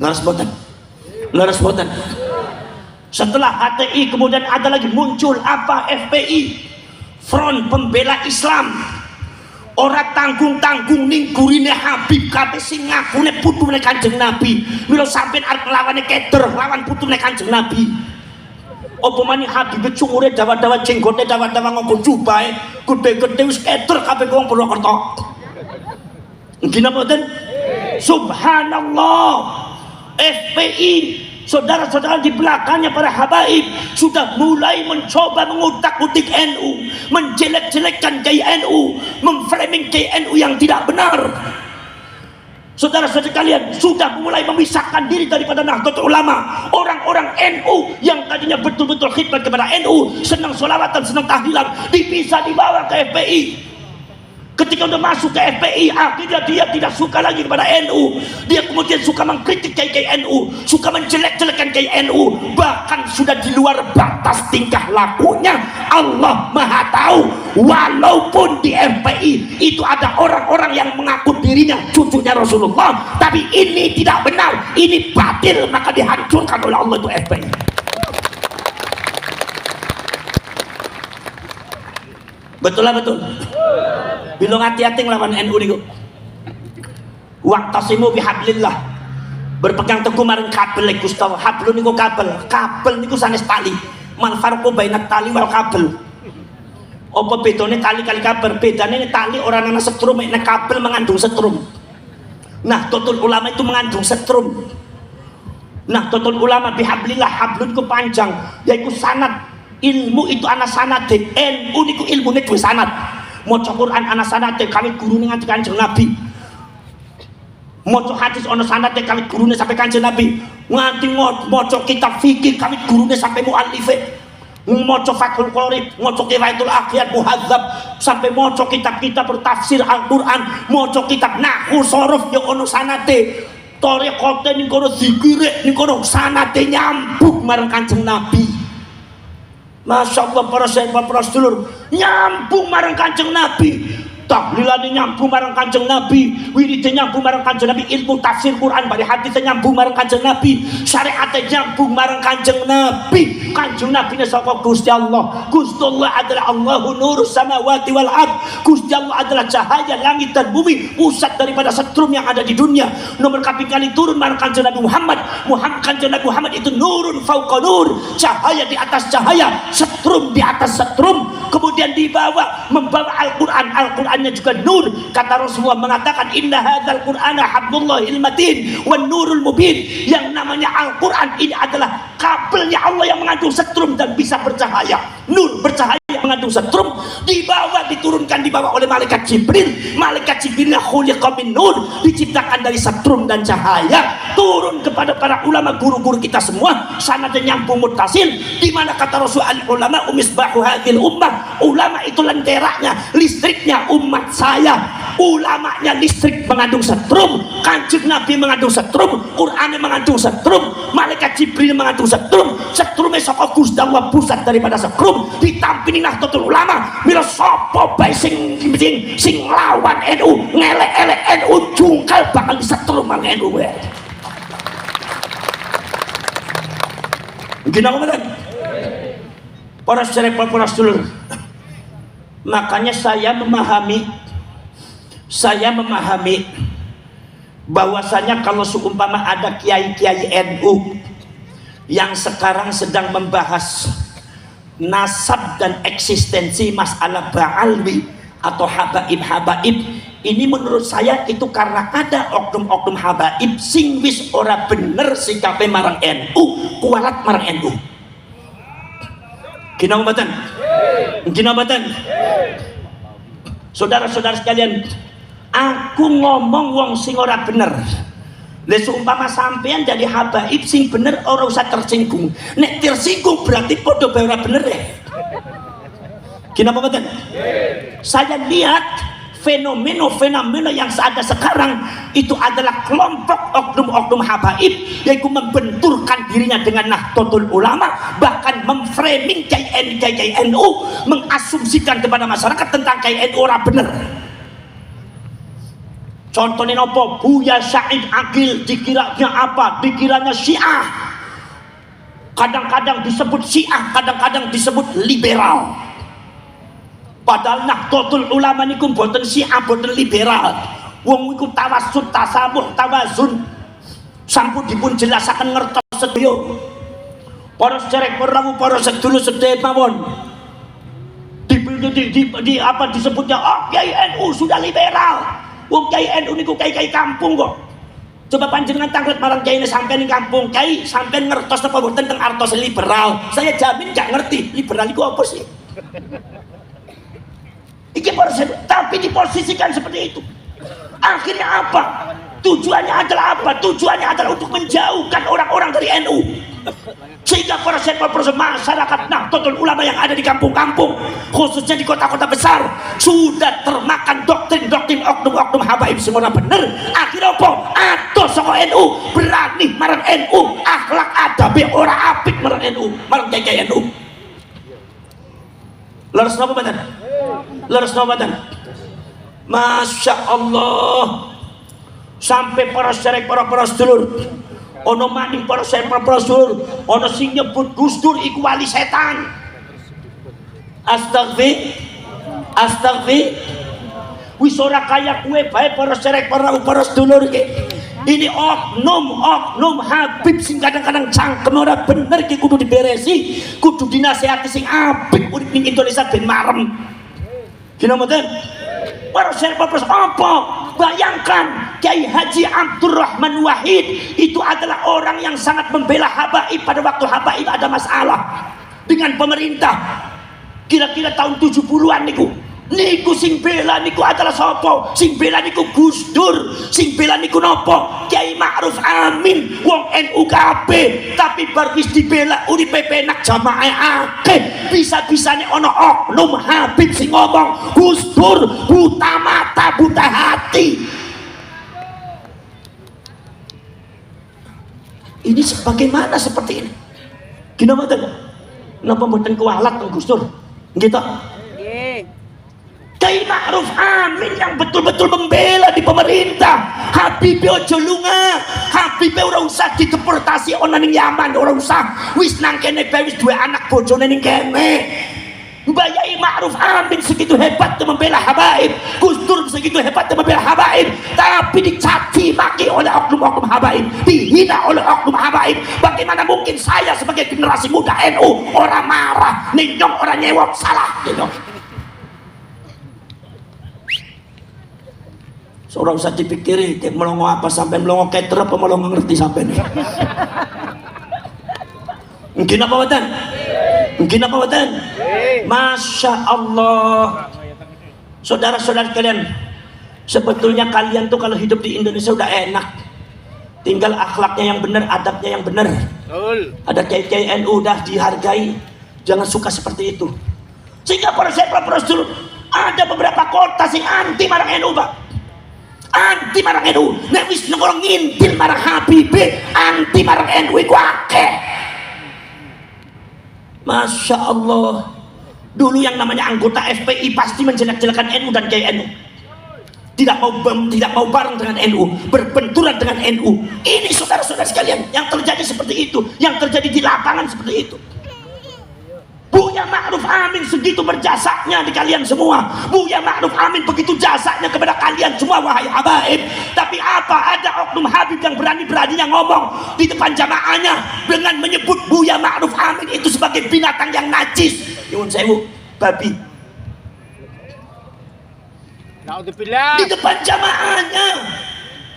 Laras boten. Setelah HTI kemudian ada lagi muncul apa? FPI, Front Pembela Islam. Ora tanggung-tanggung ning gurine Habib kabeh sing ngakune putune Kanjeng Nabi. Mila sampean arep lawane keder, lawan putune Kanjeng Nabi. Apa maneh Habib cungure dawa-dawa jenggote dawa-dawa nganggo jubahe gede-gede wis keder kabeh wong Purwokerto. Nggih napa mboten? Subhanallah. FPI, saudara-saudara di belakangnya para habaib sudah mulai mencoba mengutak-utik NU, menjelek-jelekkan gaya NU, memframing gaya NU yang tidak benar. Saudara-saudara kalian sudah mulai memisahkan diri daripada Nahdlatul Ulama. Orang-orang NU yang tadinya betul-betul khidmat kepada NU, senang sholawatan, senang tahlilan, dipisah, dibawa ke FPI. Ketika udah masuk ke FPI, akhirnya dia tidak suka lagi kepada NU. Dia kemudian suka mengkritik KI NU, suka menjelek-jelekan KI NU, bahkan sudah di luar batas tingkah lakunya. Allah Maha tahu, walaupun di FPI itu ada orang-orang yang mengaku dirinya cucunya Rasulullah, tapi ini tidak benar, ini batil, maka dihancurkan oleh Allah itu FPI. Betul lah, betul. Bilong hati-hati ngelawan NU niku. Waqtasimu bihablillah. Berpegang teguh marang kabel Gusti Allah. Hablun niku kabel. Kabel niku sanes tali. Mal farqu bainat tali wal kabel. Apa bedane tali kali kabel? Bedane tali ora ana setrum, nek kabel mengandung setrum. Nah, Nahdlatul Ulama itu mengandung setrum. Nah, Nahdlatul Ulama bihablillah, hablun ku panjang, yaiku sanad. Ilmu itu ana sanade. NU niku ilmune duwe sanad. Maca Quran ana sanade kawit gurune nganti Kanjeng Nabi. Maca hadis ana sanade kawit gurune sampai Kanjeng Nabi. Nganti maca kitab fikih kawit gurune sampai muallife. Maca Fathul Qorib, maca Qiwaitul Aqyad Muhadzab, sampai maca kitab-kitab bertafsir Al-Qur'an, maca kitab nahwu sharaf ya ana sanade. Thariqate ning kono zikire ning kono sanade nyambung marang Kanjeng Nabi. Masya Allah, para sahabat, para sedulur, nyambung marang Kanjeng Nabi. tahlilane nyambung marang Kanjeng Nabi, wiride nyambung marang Kanjeng Nabi, ilmu tafsir Quran bari hadis nyambung marang Kanjeng Nabi, syariat nyambung marang Kanjeng Nabi. Kanjeng Nabi saka Gusti Allah. Gusti Allah adalah Allahu nurus samawati wal ard. Gusti Allah adalah cahaya langit dan bumi, pusat daripada setrum yang ada di dunia. Nomor kaping kali turun marang Kanjeng Nabi Muhammad. Kanjeng Nabi Muhammad itu nurun fauqa nur, cahaya di atas cahaya, setrum di atas setrum. Kemudian dibawa membawa Al-Quran, Al-Qurannya juga nur. Kata Rasulullah mengatakan inna hadzal qur'ana hablullahil matin wan nurul mubin. Yang namanya Al-Quran ini adalah kabelnya Allah yang mengandung setrum dan bisa bercahaya. Nur bercahaya mengandung setrum, diturunkan dibawa oleh malaikat Jibril. Malaikat Jibril khuliqa min nur, diciptakan dari setrum dan cahaya, turun kepada para ulama guru-guru kita semua. Sanadnya nyambung muttasil, di mana kata Rasul al ulama umisbahu hadhil ummah. Ulama itu lenteraknya, listriknya umat saya. Ulamanya listrik mengandung setrum, Kanjeng Nabi mengandung setrum, Quran mengandung setrum, malaikat Jibril mengandung setrum. Setrumnya saka Gusti Allah, pusat daripada setrum. Ditampini Nahdlatul Ulama, mila sapa bae sing lawan NU, ngelek-elek NU, jungkal bakal disetrum mang NU wae. Gini apa kan? Para saudara, para sedulur, makanya saya memahami bahwasanya kalau seumpama ada kiai-kiai NU yang sekarang sedang membahas nasab dan eksistensi masalah ba'alwi atau habaib, ini menurut saya itu karena ada oknum-oknum habaib sing wis ora bener sikape marang NU, kualat marang NU. Gina mboten? Saudara-saudara sekalian, aku ngomong wong sing ora bener. Lah seumpama sampean jadi habaib sing bener ora usah tersinggung. Nek tersinggung berarti padha bae ora bener ya. Kenapa mboten? Saya lihat fenomena yang ada sekarang itu adalah kelompok oknum-oknum habaib yaitu membenturkan dirinya dengan Nahdlatul Ulama, bahkan memframing KII NU, mengasumsikan kepada masyarakat tentang KII NU ora bener. Contohnya nopo, Buya Said Akil dikiranya apa? Dikiranya Syiah. Kadang-kadang disebut Syiah, kadang-kadang disebut liberal. Padahal Nahdlatul Ulama niku mboten Syiah, mboten liberal. Wong iku tawassut, tasawuf, tawazun. Sampun dipun jelasaken ngertos sedaya. Para sedherek, para sedulur sedherek mawon. Di apa disebutnya? Oh, Kiai NU sudah liberal. Wong Kiai NU niku kiai kampung kok. Coba panjenengan tanglet marang kiai sampean ning kampung, Kiai sampean ngertos apa mboten teng artos liberal? Saya jamin gak ngerti. Liberal iku apa sih? Iki tapi diposisikan seperti itu. Akhirnya apa? Tujuannya adalah apa? Tujuannya adalah untuk menjauhkan orang-orang dari NU. Sehingga para masyarakat Nahdlatul Ulama yang ada di kampung-kampung, khususnya di kota-kota besar, sudah termakan doktrin-doktrin oknum-oknum habaib semua bener. Akhirnya apa? Atau saka NU berani marang NU, akhlak adabe ora apik marang NU, marang kiai NU. Leres napa mboten? Leres napa mboten? Masya Allah. Sampai para sedherek, para sedulur, ono maning para sedherek, para sedulur, ono sing nyebut Gus Dur iku wali setan. Astagfir. Wis ora kaya kuwe bae para sedherek, para sedulur iki. Ini oknum habib sing kadang-kadang cangkem ora bener iki kudu diberesi, kudu dinasihati sing apik urip ning Indonesia ben marem. Gina mboten? Para sedherek apa? Bayangkan Kiai Haji Abdurrahman Wahid itu adalah orang yang sangat membela habaib pada waktu habaib ada masalah dengan pemerintah. Kira-kira tahun 70-an niku. Niku sing bela niku adalah sapa? Sing bela niku Gus Dur, sing bela niku napa? Kiai Ma'ruf Amin, wong NU kabeh, tapi bar wis dibela uripe penak jamaah akeh. Bisa-bisane ana oknum habib sing ngomong Gus Dur buta mata, buta hati. Ini bagaimana seperti ini? Gimana mboten? Napa mboten kualat Gus Dur? Gitu. Kiai Ma'ruf Amin yang betul-betul membela di pemerintah. Habib ojo lunga, Habib ora usah dideportasi ana ning Yaman, ora usah. Wis nang kene bae wis duwe anak bojone ning kene. Mbak Yai Ma'ruf Amin segitu hebatnya membela habaib, Gus Dur segitu hebatnya membela habaib, tapi dicaci maki oleh oknum-oknum habaib, dihina oleh oknum habaib. Bagaimana mungkin saya sebagai generasi muda NU orang marah, ninyong orang nyewot salah gitu. Seorang usah dipikiri melongo apa sampai melongo keter apa melongo ngerti sampai nih. Mungkin apa watan? Mungkin apa watan? Masya Allah. Saudara-saudara kalian, sebetulnya kalian tuh kalau hidup di Indonesia udah enak, tinggal akhlaknya yang benar, adabnya yang benar. Ada kiai-kiai NU udah dihargai, jangan suka seperti itu. Sehingga saya prosedur ada beberapa kota sing anti marang NU pak, anti marang NU. Nek wis nongol ngintil marang Habib, anti marang NU iku akeh. Masya Allah. Dulu yang namanya anggota FPI pasti menjelek-jelekan NU dan kiai NU. Tidak mau bareng dengan NU, berbenturan dengan NU. Ini saudara-saudara sekalian, yang terjadi seperti itu, yang terjadi di lapangan seperti itu. Buya Ma'ruf Amin segitu berjasanya di kalian semua. Buya Ma'ruf Amin begitu jasanya kepada kalian semua wahai habaib. Tapi apa ada oknum Habib yang berani-beraninya ngomong di depan jamaahnya dengan menyebut Buya Ma'ruf Amin itu sebagai binatang yang najis. Nyuwun sewu, babi. Di depan jamaahnya.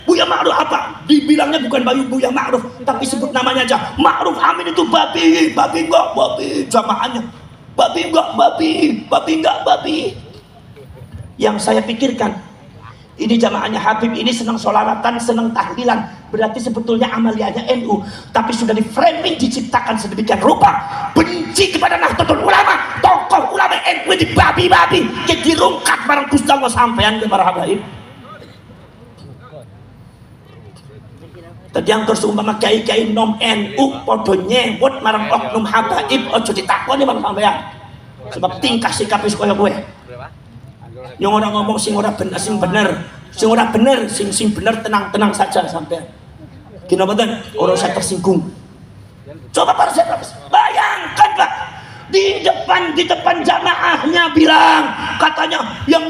Buya Ma'ruf apa? Dibilangnya bukan Buya Ma'ruf, tapi sebut namanya aja. Ma'ruf Amin itu babi, babi enggak babi, jamaahnya. Babi enggak babi, babi enggak babi. Yang saya pikirkan, ini jamaahnya Habib ini senang sholawatan, senang tahlilan, berarti sebetulnya amaliyahnya NU, tapi sudah di framing diciptakan sedemikian rupa, benci kepada Nahdlatul Ulama, tokoh ulama NU di babi-babi, yang dirungkat barang Gusti Allah sampean ke para habaib. Tadi yang terseumpama kiai-kiai nom NU podo nyewot marang oknum habaib ojo ditakoni marang sampean. Sebab tingkah sikap wis kaya kowe. Yang orang ngomong sing ora bener, sing bener, sing ora bener, sing bener tenang-tenang saja sampean. Gini mboten, ora usah tersinggung. Coba para sahabat, bayangkan Pak, di depan jamaahnya bilang katanya yang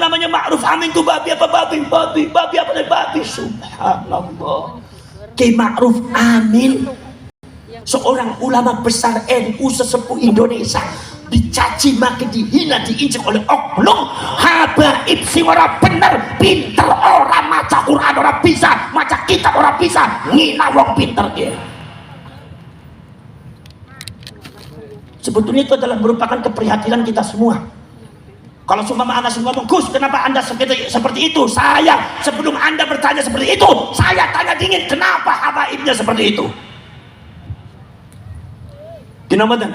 namanya Ma'ruf Amin itu babi apa babi apa dari babi. Subhanallah. Kiai Ma'ruf Amin seorang ulama besar NU sesepuh Indonesia dicaci maki, dihina, diinjek oleh oknum habaib sing ora bener, pinter ora maca Quran ora bisa, maca kitab ora bisa, ngina wong pinter dia. Sebetulnya itu adalah merupakan keprihatinan kita semua. Kalau seumpama Anda ngomong, Gus, kenapa Anda seperti itu? Saya, sebelum Anda bertanya seperti itu, saya tanya dingin, kenapa habaibnya seperti itu? Kenapa kan?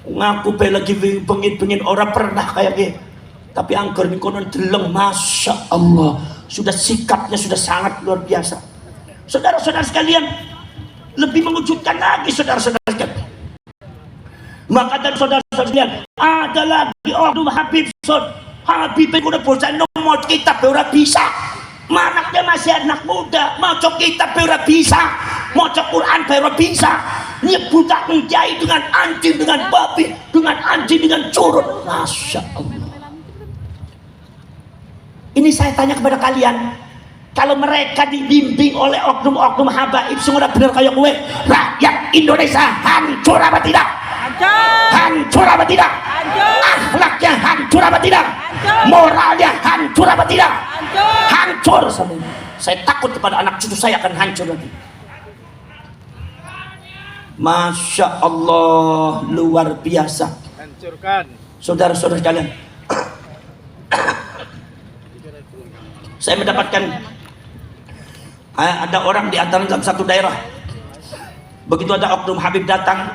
Ngaku lagi bengin-bengin orang pernah kayak gitu. Tapi angker ini konon deleng, Masya Allah. Sudah sikapnya sudah sangat luar biasa. Saudara-saudara sekalian, lebih mengejutkan lagi saudara-saudara sekalian. Maka dari saudara-saudara sekalian, ada lagi oknum Habib. Habib itu udah bocah nomor kitab ora bisa. Manaknya masih anak muda, mau kitab ora bisa, mau Quran ora bisa. Nyebutak menjai dengan anjing, dengan babi, dengan anjing, dengan curut. Masya Allah. Ini saya tanya kepada kalian, kalau mereka dibimbing oleh oknum-oknum habaib semua benar kayak gue, rakyat Indonesia hancur apa tidak? Hancur apa tidak? Akhlaknya hancur apa tidak? Moralnya hancur apa tidak? Hancur. Saya takut kepada anak cucu saya akan hancur lagi. Masya Allah, luar biasa. Hancurkan. Saudara-saudara sekalian, saya mendapatkan ada orang di antara dalam satu daerah, begitu ada oknum Habib datang,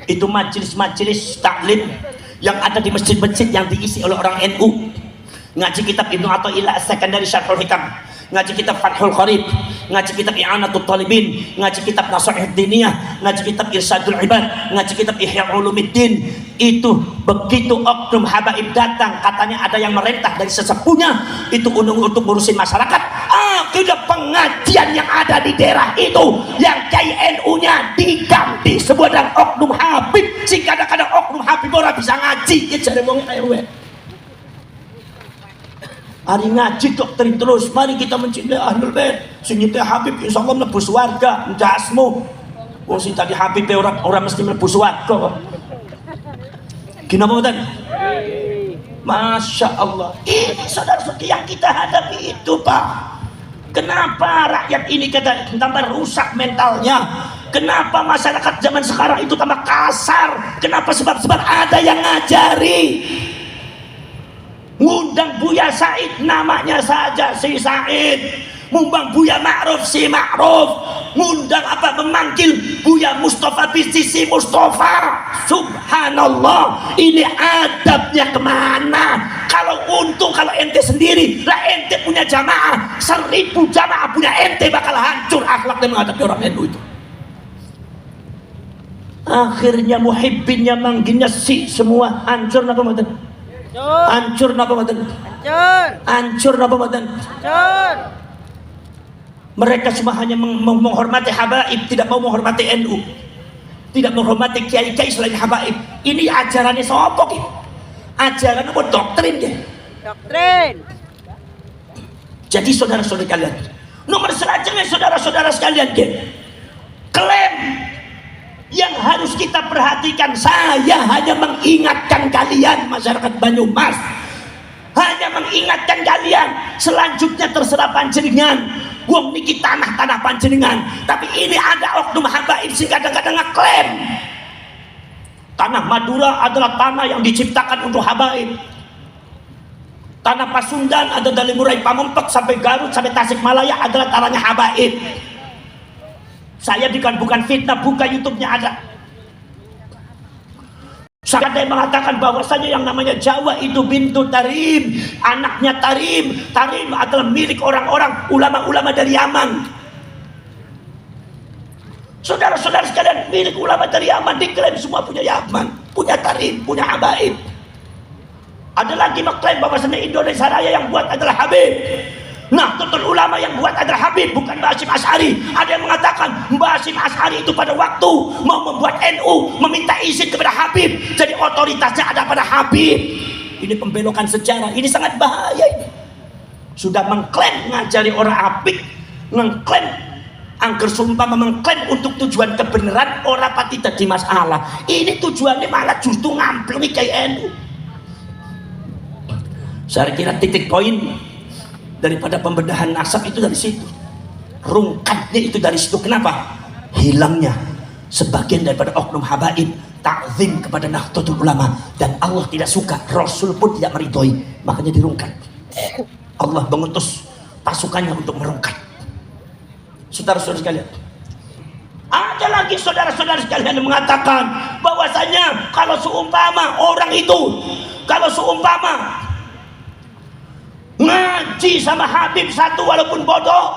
itu majelis-majelis taklim yang ada di masjid-masjid yang diisi oleh orang NU, ngaji kitab Ibnu Athaillah As-Sakandari Syarhul Hikam, ngaji kitab Fathul Qarib, ngaji kitab I'anatul Talibin, ngaji kitab Nasihat Diniyah, ngaji kitab Irsyadul Ibad, ngaji kitab Ihya Ulumuddin. Itu begitu oknum habaib datang, katanya ada yang merintah dari sesepuhnya itu untuk ngurusin masyarakat. Akhirnya pengajian yang ada di daerah itu yang Kiai NU-nya diganti sebuah dengan oknum habib, sehingga kadang-kadang oknum habib orang bisa ngaji. Jadi wong RW hari ngaji doktrin terus, mari kita mencintai Ahlul Bait, cintai Habib insyaallah mlebu swarga, ndasmu. Wong sing tadi Habib orang mesti mlebu swarga. Gimana mboten? Masya Allah. Ini saudara-saudara yang kita hadapi itu, Pak. Kenapa rakyat ini tambah rusak mentalnya? Kenapa masyarakat zaman sekarang itu tambah kasar? Kenapa? Sebab ada yang ngajari. Ngundang Buya Said namanya saja si Said, ngundang Buya Ma'ruf si Ma'ruf, ngundang memanggil Buya Mustafa Bisri si Mustafa. Subhanallah, ini adabnya kemana? Kalau ente sendiri lah, ente punya jamaah 1000 jamaah punya ente, bakal hancur akhlaknya menghadapi orang NU itu. Akhirnya muhibbinnya manggilnya si semua hancur. Napa mboten? Hancur napa mboten? Hancur napa mboten? Mereka semua hanya menghormati habaib, tidak mau menghormati NU, tidak menghormati kiai-kiai selain habaib. Ini ajarannya sapa ki? Ajaran apa? Doktrin ki? Doktrin. Jadi saudara-saudara kalian, nomor selanjutnya saudara-saudara sekalian ki, klaim yang harus kita perhatikan. Saya hanya mengingatkan kalian masyarakat Banyumas, hanya mengingatkan kalian. Selanjutnya terserah panjenengan, wong niki tanah panjenengan. Tapi ini ada oknum habaib sing kadang-kadang ngeklaim tanah Madura adalah tanah yang diciptakan untuk habaib. Tanah Pasundan ada dari Murai Pamempek sampai Garut sampai Tasikmalaya adalah tanahnya habaib. Saya bukan fitnah, buka YouTube-nya ada. Saya ada yang mengatakan bahwasanya yang namanya Jawa itu bintu Tarim, anaknya Tarim. Tarim adalah milik orang-orang ulama-ulama dari Yaman. Saudara-saudara sekalian, milik ulama dari Yaman diklaim semua punya Yaman, punya Tarim, punya habaib. Ada lagi mengklaim bahwasanya Indonesia Raya yang buat adalah Habib. Nah, total ulama yang buat adalah Habib, bukan Mbah Hasyim Asy'ari. Ada yang mengatakan Mbah Hasyim Asy'ari itu pada waktu mau membuat NU meminta izin kepada Habib, jadi otoritasnya ada pada Habib. Ini pembelokan sejarah, ini sangat bahaya ini. Sudah mengklaim ngajari orang apik, mengklaim angker sumpah, mengklaim untuk tujuan kebenaran, orang pati tadi masalah. Ini tujuannya malah justru ngamplungi kayak NU. Saya kira titik poin daripada pembedahan nasab itu dari situ, rungkatnya itu dari situ. Kenapa? Hilangnya sebagian daripada oknum habaib takzim kepada Nahdlatul Ulama, dan Allah tidak suka, Rasul pun tidak meridhoi, makanya dirungkat. Allah mengutus pasukannya untuk merungkat. Saudara-saudara sekalian, ada lagi saudara-saudara sekalian yang mengatakan bahwasanya kalau seumpama orang itu, kalau seumpama ngaji sama Habib satu walaupun bodoh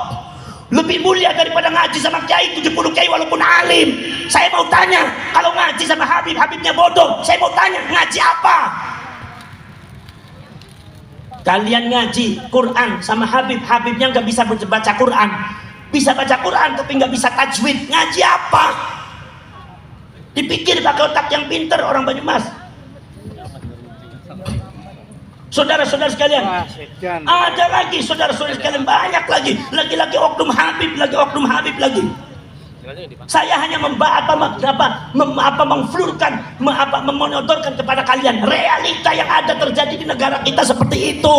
lebih mulia daripada ngaji sama kiai 70 kiai walaupun alim. Saya mau tanya, kalau ngaji sama Habib, Habibnya bodoh, saya mau tanya, ngaji apa? Kalian ngaji Quran sama Habib, Habibnya nggak bisa baca Quran, bisa baca Quran tapi nggak bisa tajwid, ngaji apa? Dipikir pakai otak yang pinter orang Banyumas. Saudara-saudara sekalian, ada lagi saudara-saudara sekalian, banyak lagi oknum Habib, lagi oknum Habib lagi. Saya hanya memonodorkan kepada kalian realita yang ada terjadi di negara kita seperti itu.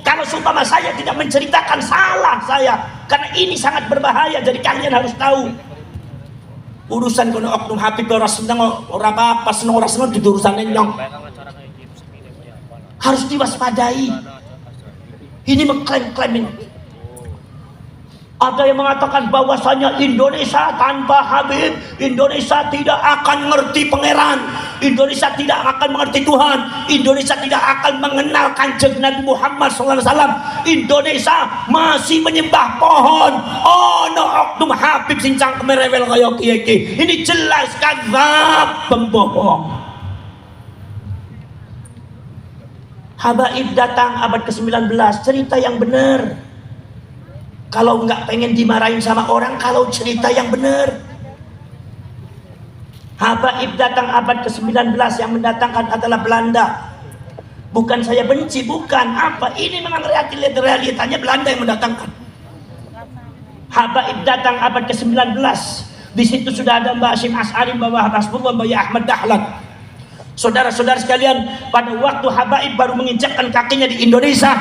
Kalau seumpama saya tidak menceritakan, salah saya, karena ini sangat berbahaya. Jadi kalian harus tahu urusan kono oknum Habib orang seneng orang apa seneng orang seneng di urusan nyong. Harus diwaspadai. Ini mengklaim-klaim ini. Ada yang mengatakan bahwasanya Indonesia tanpa Habib, Indonesia tidak akan mengerti pangeran, Indonesia tidak akan mengerti Tuhan, Indonesia tidak akan mengenal Kanjeng Nabi Muhammad SAW. Indonesia masih menyembah pohon. Oh no, oknum Habib sincang kemerewel kaya kiye. Ini jelas kadzab, pembohong. Habaib datang abad ke-19, cerita yang benar. Kalau nggak pengen dimarahin sama orang, kalau cerita yang benar. Habaib datang abad ke-19, yang mendatangkan adalah Belanda. Bukan saya benci, bukan apa. Ini memang realitanya Belanda yang mendatangkan. Habaib datang abad ke-19. Di situ sudah ada Mbak Hashim As'ari, Mbak Wahab Hasbullah, Mbak Ahmad Dahlan. Saudara-saudara sekalian, pada waktu Habaib baru menginjakkan kakinya di Indonesia,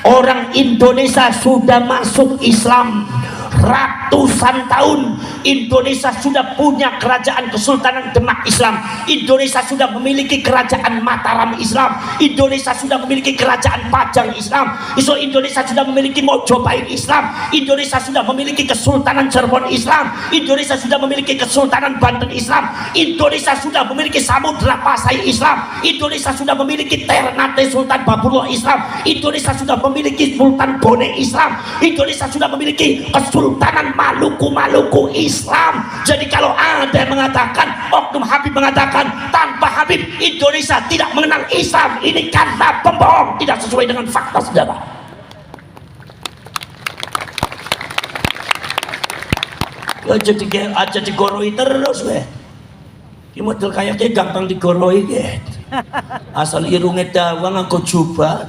orang Indonesia sudah masuk Islam. Ratusan tahun Indonesia sudah punya kerajaan Kesultanan Demak Islam. Indonesia sudah memiliki kerajaan Mataram Islam. Indonesia sudah memiliki kerajaan Pajang Islam. Indonesia sudah memiliki Mojopahit Islam. Indonesia sudah memiliki Kesultanan Cirebon Islam. Indonesia sudah memiliki Kesultanan Banten Islam. Indonesia sudah memiliki Samudra Pasai Islam. Indonesia sudah memiliki Ternate Sultan Babullah Islam. Indonesia sudah memiliki Sultan Bone Islam. Indonesia sudah memiliki Kesultanan Maluku Islam. Jadi kalau ada yang mengatakan, oknum Habib mengatakan tanpa Habib Indonesia tidak mengenal Islam, ini kata pembohong, tidak sesuai dengan fakta sejarah. Aja digoroi terus weh. Ini model kayaknya gampang digoroi asal irungnya dawang aku jubat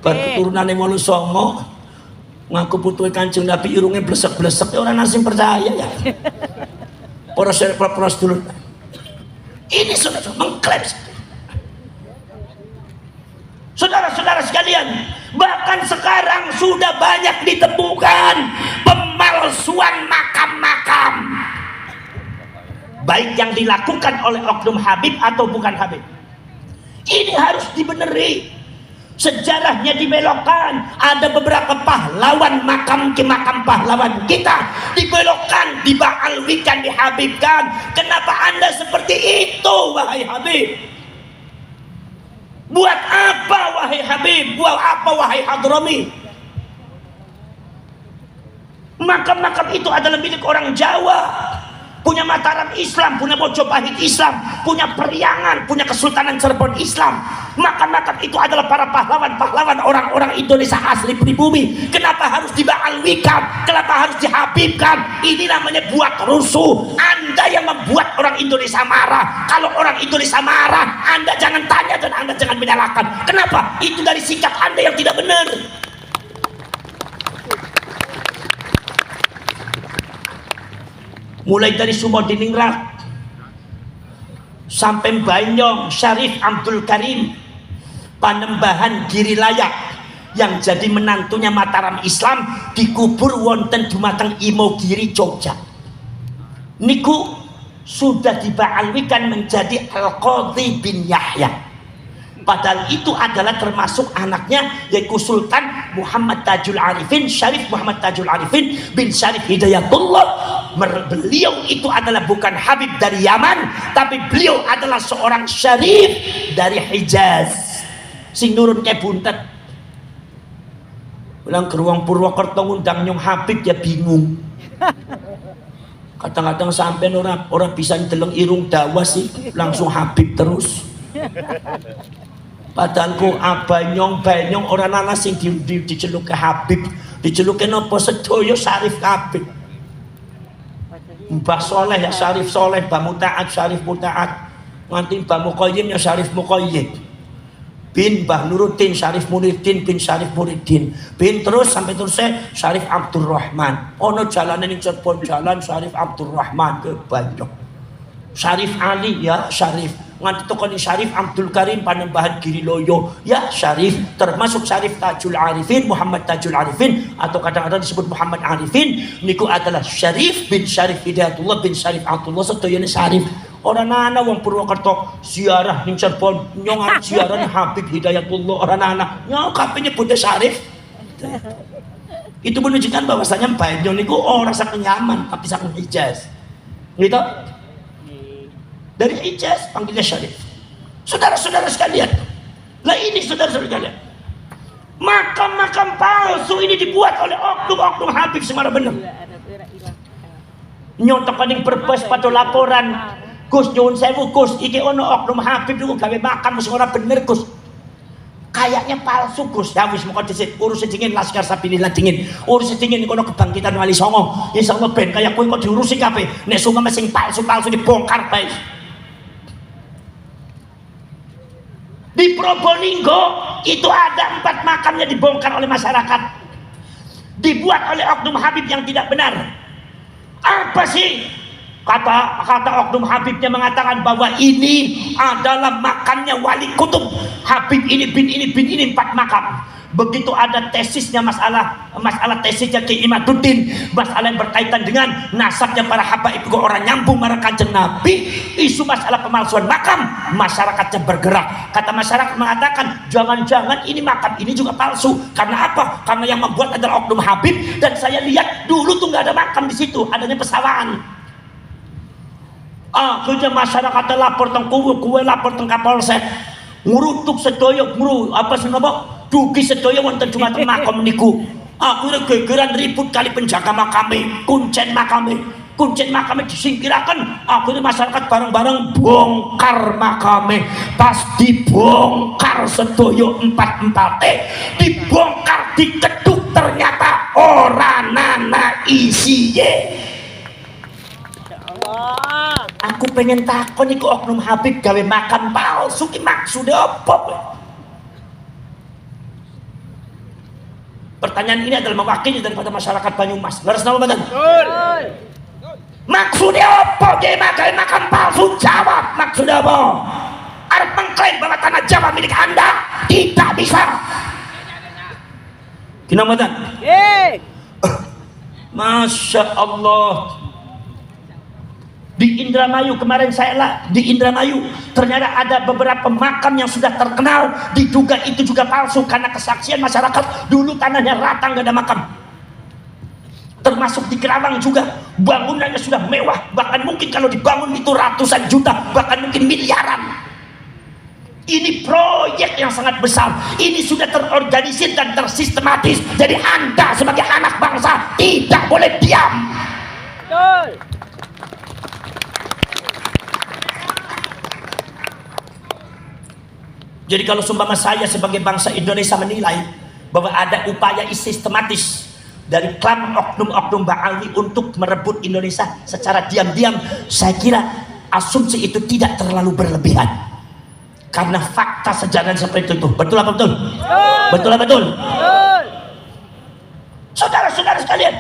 turunannya malu songo ngaku butuh Kanjeng Nabi irungnya blesek-blesek, orang asing percaya ya. Poros dulu. Ini sudah mengklaim. Saudara-saudara sekalian, bahkan sekarang sudah banyak ditemukan pemalsuan makam-makam, baik yang dilakukan oleh oknum Habib atau bukan Habib. Ini harus dibeneri. Sejarahnya dibelokkan. Ada beberapa pahlawan makam pahlawan kita dibelokkan, dibaalwikan, dihabibkan. Kenapa Anda seperti itu wahai Habib? Buat apa wahai Habib? Buat apa wahai Hadrami? Makam-makam itu adalah milik orang Jawa. Punya Mataram Islam, punya Mojopahit Islam, punya Periangan, punya Kesultanan Cirebon Islam. Makam-makam itu adalah para pahlawan-pahlawan orang-orang Indonesia asli pribumi. Kenapa harus dibaalwikan? Kenapa harus dihabibkan? Ini namanya buat rusuh. Anda yang membuat orang Indonesia marah. Kalau orang Indonesia marah, Anda jangan tanya dan Anda jangan menyalahkan. Kenapa? Itu dari sikap Anda yang tidak benar. Mulai dari Sumodiningrat sampai Banyong, Syarif Abdul Karim, Panembahan Giri Layak yang jadi menantunya Mataram Islam dikubur wonten dumateng Imogiri Jogja. Niku sudah dibaalwikan menjadi Al-Qadhi bin Yahya. Padahal itu adalah termasuk anaknya, yaitu Sultan Muhammad Tajul Arifin, Syarif Muhammad Tajul Arifin bin Syarif Hidayatullah. Beliau itu adalah bukan Habib dari Yaman, tapi beliau adalah seorang Syarif dari Hijaz. Sing nurun kayak buntet. Bilang ke ruang Purwokerto ngundang nyong Habib, ya bingung. Kadang-kadang sampai orang bisa ndeleng irung dawa sih, langsung Habib terus. Padahal ku abanyong banyong orang anak sing diceluk ke Habib, diceluk ke nopo sedoyo Syarif Habib. Mbah Soleh ya Syarif Soleh, Mbah Mutaat Syarif Mutaat, nganti Mbah Muqayyim ya Syarif Muqayyim, bin Mbah Nuruddin Syarif Muridin bin Syarif Muridin, bin terus sampai terus Syarif Abdurrahman. Ono jalanan yang Cirebon jalan Syarif Abdurrahman ke Banyong. Syarif Ali ya Syarif, nganti tokoni Syarif Abdul Karim Panembahan Giri Loyo ya Syarif, termasuk Syarif Tajul Arifin, Muhammad Tajul Arifin atau kadang-kadang disebut Muhammad Arifin. Niku adalah Syarif bin Syarif Hidayatullah bin Syarif Abdullah sedayane Syarif. Orang anak wong Purwokerto ziarah ning Cirebon nyong arep ziarah Habib Hidayatullah, orang anak nyong kabeh nyebut Syarif. Itu menunjukkan bahwasanya Banyu niku orang sangat nyaman tapi sangat Hijaz. Gitu. Dari Hijaz panggilnya Syarif. Saudara-saudara sekalian. Lah ini saudara-saudara sekalian. Makam-makam palsu ini dibuat oleh oknum-oknum Habib semara bener. Nyotok paling berbes pada laporan Gus nyuwun sewu Gus iki ono oknum Habib niku gawe makam sing ora bener Gus. Kayaknya palsu Gus. Ya wis moko dhisik urus dingin Laskar Sabilillah dingin. Urus dingin kono kebangkitan Wali Songo. Insyaallah ben kaya kowe kok diurusi kabeh. Nek sungguh sing palsu-palsu dibongkar bae. Di Probolinggo itu ada 4 makamnya dibongkar oleh masyarakat. Dibuat oleh oknum Habib yang tidak benar. Apa sih? Kata oknum Habibnya mengatakan bahwa ini adalah makamnya wali kutub Habib ini bin ini 4 makam. Begitu ada tesisnya masalah tesisnya Ki Imaduddin, masalah yang berkaitan dengan nasabnya para habaib ke orang nyambung marang Kanjeng Nabi, isu masalah pemalsuan makam, masyarakatnya bergerak. Kata masyarakat mengatakan jangan-jangan ini makam ini juga palsu. Karena apa? Karena yang membuat adalah oknum Habib, dan saya lihat dulu tuh nggak ada makam di situ, adanya pesawaan. Akhirnya masyarakat lapor teng kuwe lapor teng Kapolsek, ngurutuk sedaya ngru apa sih napa? Dugi sedaya wonten jumateng makam niku. Akhirnya gegeran ribut kali penjaga makame, kuncen makame disingkiraken. Akhirnya masyarakat bareng-bareng bongkar makame. Pas dibongkar sedaya 4-4 dibongkar dikeduk ternyata ora nana isiye. Aku pengen takon iku oknum Habib gawe makam palsu ki maksudnya apa? Pertanyaan ini adalah mewakili daripada masyarakat Banyumas. Leres nama badan. Maksudnya apa? Dia makam palsu. Jawab. Maksudnya apa? Arep mengklaim bahwa tanah Jawa milik Anda? Tidak bisa. Gimana badan? Masya Allah. Di Indramayu kemarin di Indramayu ternyata ada beberapa makam yang sudah terkenal, diduga itu juga palsu karena kesaksian masyarakat dulu tanahnya rata nggak ada makam. Termasuk di Kerawang juga bangunannya sudah mewah, bahkan mungkin kalau dibangun itu ratusan juta, bahkan mungkin miliaran. Ini proyek yang sangat besar, ini sudah terorganisir dan tersistematis. Jadi Anda sebagai anak bangsa tidak boleh diam. Jadi kalau seumpama saya sebagai bangsa Indonesia menilai bahwa ada upaya sistematis dari klan oknum-oknum Ba'awi untuk merebut Indonesia secara diam-diam, saya kira asumsi itu tidak terlalu berlebihan. Karena fakta sejarah seperti itu. Betul apa betul? Betul apa betul? Saudara-saudara sekalian,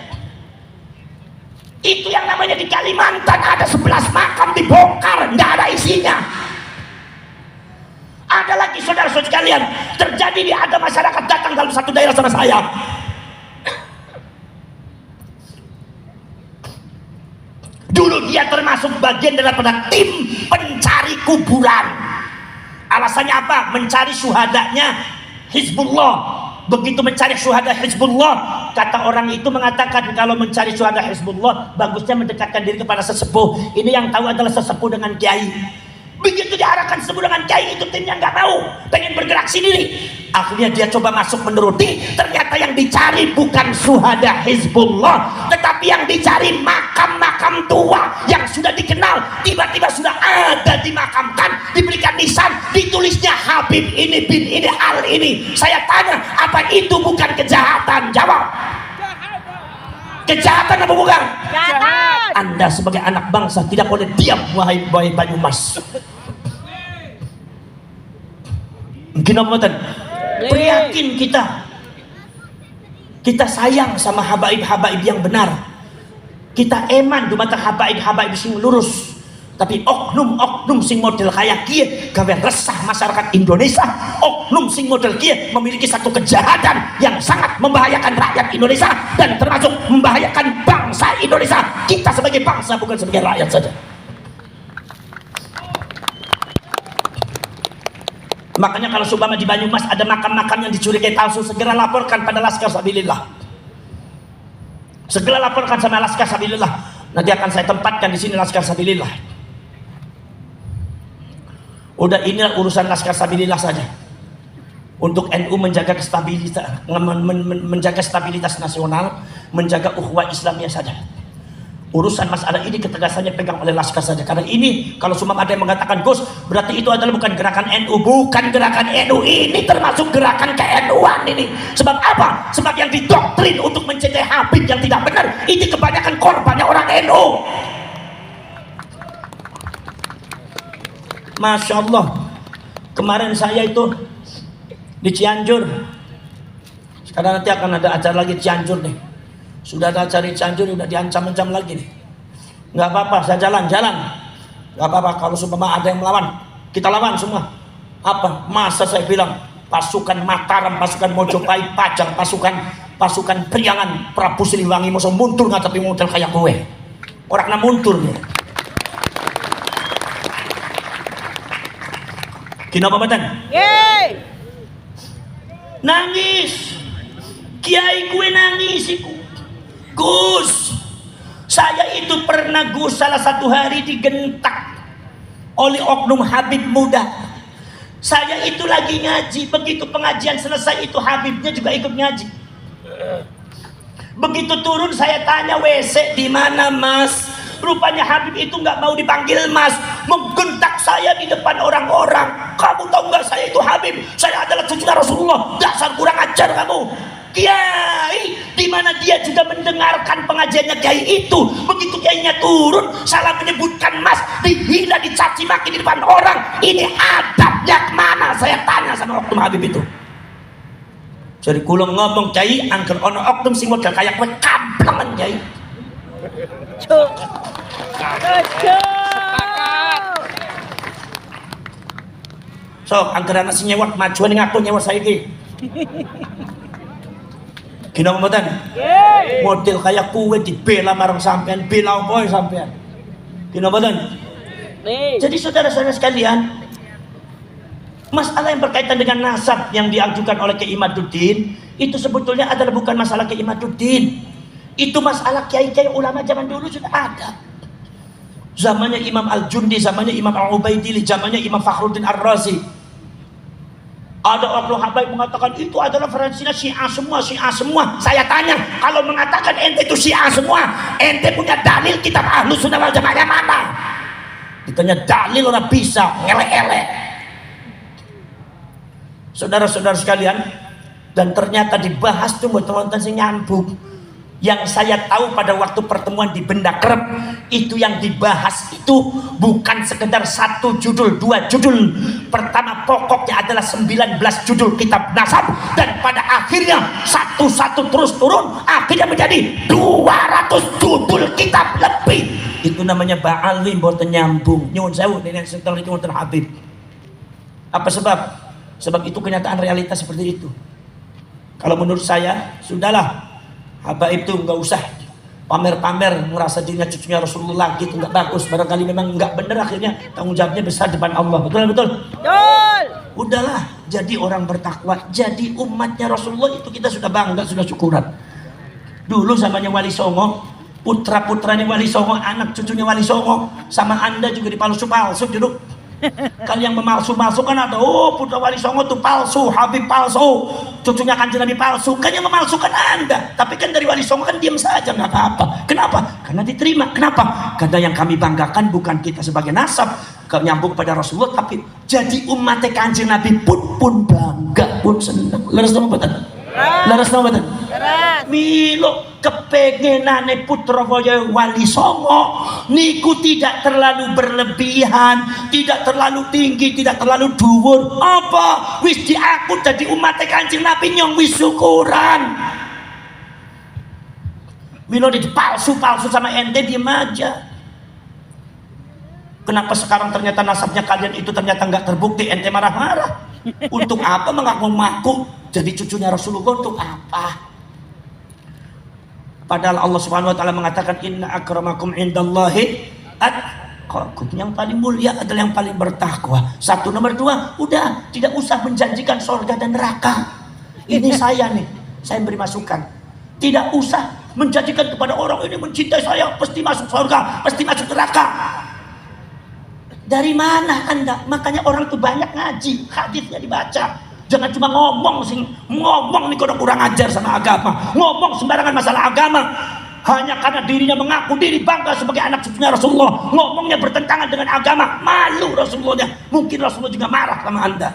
itu yang namanya di Kalimantan ada 11 makam dibongkar, nggak ada isinya. Ada lagi saudara-saudara sekalian, terjadi ada masyarakat datang dalam satu daerah sama saya. Dulu dia termasuk bagian daripada tim pencari kuburan. Alasannya apa? Mencari syuhadanya Hizbullah. Begitu mencari syuhada Hizbullah, kata orang itu mengatakan kalau mencari syuhada Hizbullah bagusnya mendekatkan diri kepada sesepuh. Ini yang tahu adalah sesepuh dengan kiai. Begitu diarahkan sesepuh dengan kiai, itu timnya nggak mau, pengen bergerak sendiri. Akhirnya dia coba masuk menuruti, ternyata yang dicari bukan syuhada Hizbullah, tetapi yang dicari makam-makam tua yang sudah dikenal, tiba-tiba sudah ada dimakamkan, diberikan nisan, ditulisnya Habib ini bin ini al ini. Saya tanya, apa itu bukan kejahatan? Jawab. Kejahatan apa bukan? Jahat. Anda sebagai anak bangsa tidak boleh diam, wahai Banyumas. Mungkin apa betul? Prihatin kita sayang sama habaib-habaib yang benar. Kita eman di mata habaib-habaib sing lurus. Tapi oknum-oknum sing model kayak kieu gawe resah masyarakat Indonesia. Oknum sing model kieu memiliki satu kejahatan yang sangat membahayakan rakyat Indonesia dan termasuk membahayakan bangsa Indonesia. Kita sebagai bangsa, bukan sebagai rakyat saja. Makanya kalau seumpama di Banyumas ada makam-makam yang dicurigai palsu, segera laporkan pada Laskar Sabilillah. Segera laporkan sama Laskar Sabilillah. Nanti akan saya tempatkan di sini Laskar Sabilillah. Udah, inilah urusan Laskar Sabilillah saja. Untuk NU menjaga stabilitas nasional, menjaga ukhuwah Islamiyah saja. Urusan masalah ini ketegasannya pegang oleh Laskar saja. Karena ini kalau cuma ada yang mengatakan Gus, berarti itu adalah bukan gerakan NU. Bukan gerakan NU, ini termasuk gerakan ke-NU-an ini. Sebab apa? Sebab yang didoktrin untuk mencintai Habib yang tidak benar, ini kebanyakan korbannya orang NU. Masya Allah, kemarin saya itu di Cianjur. Sekarang nanti akan ada acara lagi Cianjur nih. Sudah ada acara Cianjur, udah diancam-ancam lagi nih. Nggak apa-apa, saya jalan-jalan. Nggak apa-apa, kalau sumpah ada yang melawan, kita lawan semua. Apa? Masa saya bilang pasukan Mataram, pasukan Mojopahit, Pajang, pasukan Priangan, Prabu Siliwangi mau mundur nggak tapi model kayak gue. Orangnya mundur ya. Kenapa badan? Nangis. Kiai gue nangis iku. Gus, saya itu pernah Gus salah satu hari digentak oleh oknum Habib muda. Saya itu lagi ngaji, begitu pengajian selesai itu Habibnya juga ikut ngaji. Begitu turun saya tanya WC di mana Mas? Rupanya Habib itu nggak mau dipanggil Mas, menggentak saya di depan orang-orang. Kamu tahu nggak saya itu Habib? Saya adalah cucu Rasulullah. Dasar kurang ajar kamu. Kiai, di mana dia juga mendengarkan pengajiannya Kiai itu. Begitu Kiainya turun, salah menyebutkan Mas, dihina, dicaci maki di depan orang. Ini adabnya kemana? Saya tanya sama oknum Habib itu. Jadi kulo ngomong Kiai, angker ono oknum sing model kayak kowe kablangan Kiai. So, angker anak si nyewat majuan yang aku nyewat saya ini. Gina mboten? Model kayak kue dibela marang sampean, bela apa sampean? Gina mboten? Jadi saudara-saudara sekalian, masalah yang berkaitan dengan nasab yang diajukan oleh Kiai Imaduddin itu sebetulnya adalah bukan masalah Kiai Imaduddin. Itu masalah kiai-kiai ulama zaman dulu sudah ada. Zamannya Imam Al-Jundi, zamannya Imam Al-Ubaidili, zamannya Imam Fakhruddin Ar-Razi. Ada oknum habaib mengatakan itu adalah referensinya Syiah semua, Syiah semua. Saya tanya, kalau mengatakan ente itu Syiah semua, ente punya dalil kitab Ahlus Sunnah wal Jamaah mana? Ditanya dalil orang bisa, ngelek-elek. Saudara-saudara sekalian, dan ternyata dibahas tuh buat teman-teman yang nyambung. Yang saya tahu pada waktu pertemuan di Benda Kerep, itu yang dibahas itu bukan sekedar satu judul, dua judul. Pertama pokoknya adalah 19 judul kitab nasab, dan pada akhirnya satu-satu terus turun, akhirnya menjadi 200 judul kitab lebih. Itu namanya ba'alim, boten nyambung. Nyuwun sewu dengan setelah itu wonten Habib. Apa sebab? Sebab itu kenyataan realitas seperti itu. Kalau menurut saya, sudahlah. Habaib itu nggak usah pamer-pamer merasa dirinya cucunya Rasulullah gitu, nggak bagus. Barangkali memang nggak benar, akhirnya tanggung jawabnya besar depan Allah. Betul. Udahlah, jadi orang bertakwa, jadi umatnya Rasulullah itu kita sudah bangga, sudah syukuran. Dulu zamannya Wali Songo, putra-putranya Wali Songo, anak cucunya Wali Songo, sama anda juga dipalsu-palsu dulu. Kalau yang memalsu-malsu kan ada, oh putra Wali Songo itu palsu, Habib palsu, cucunya Kanjeng Nabi palsu. Kan yang memalsukan anda, tapi kan dari Wali Songo kan diam saja, nggak apa-apa. Kenapa? Karena diterima. Kenapa? Karena yang kami banggakan bukan kita sebagai nasab nyambung kepada Rasulullah, tapi jadi umat Kanjeng Nabi pun bangga, pun senang. Leres nama betul. Leres nama betul. Milo kepengenane putra Wali Songo niku tidak terlalu berlebihan, tidak terlalu tinggi, tidak terlalu dhuwur. Apa? Wis diakut jadi umat Kanjeng Nabi nyong wis syukuran. Milo dipalsu-palsu sama ente diem aja. Kenapa sekarang ternyata nasabnya kalian itu ternyata nggak terbukti, ente marah-marah? Untuk apa mengaku-ngaku jadi cucunya Rasulullah, untuk apa? Padahal Allah Subhanahu wa taala mengatakan inna akramakum indallahi atqakum. Yang paling mulia adalah yang paling bertakwa. Satu, nomor dua, udah tidak usah menjanjikan surga dan neraka. Ini saya nih, saya beri masukan. Tidak usah menjanjikan kepada orang ini mencintai saya pasti masuk surga, pasti masuk neraka. Dari mana Anda? Makanya orang tuh banyak ngaji, hadisnya dibaca. Jangan cuma ngomong nih kurang ajar sama agama, ngomong sembarangan masalah agama. Hanya karena dirinya mengaku diri bangga sebagai anak cucunya Rasulullah, ngomongnya bertentangan dengan agama, malu Rasulullahnya. Mungkin Rasulullah juga marah sama Anda.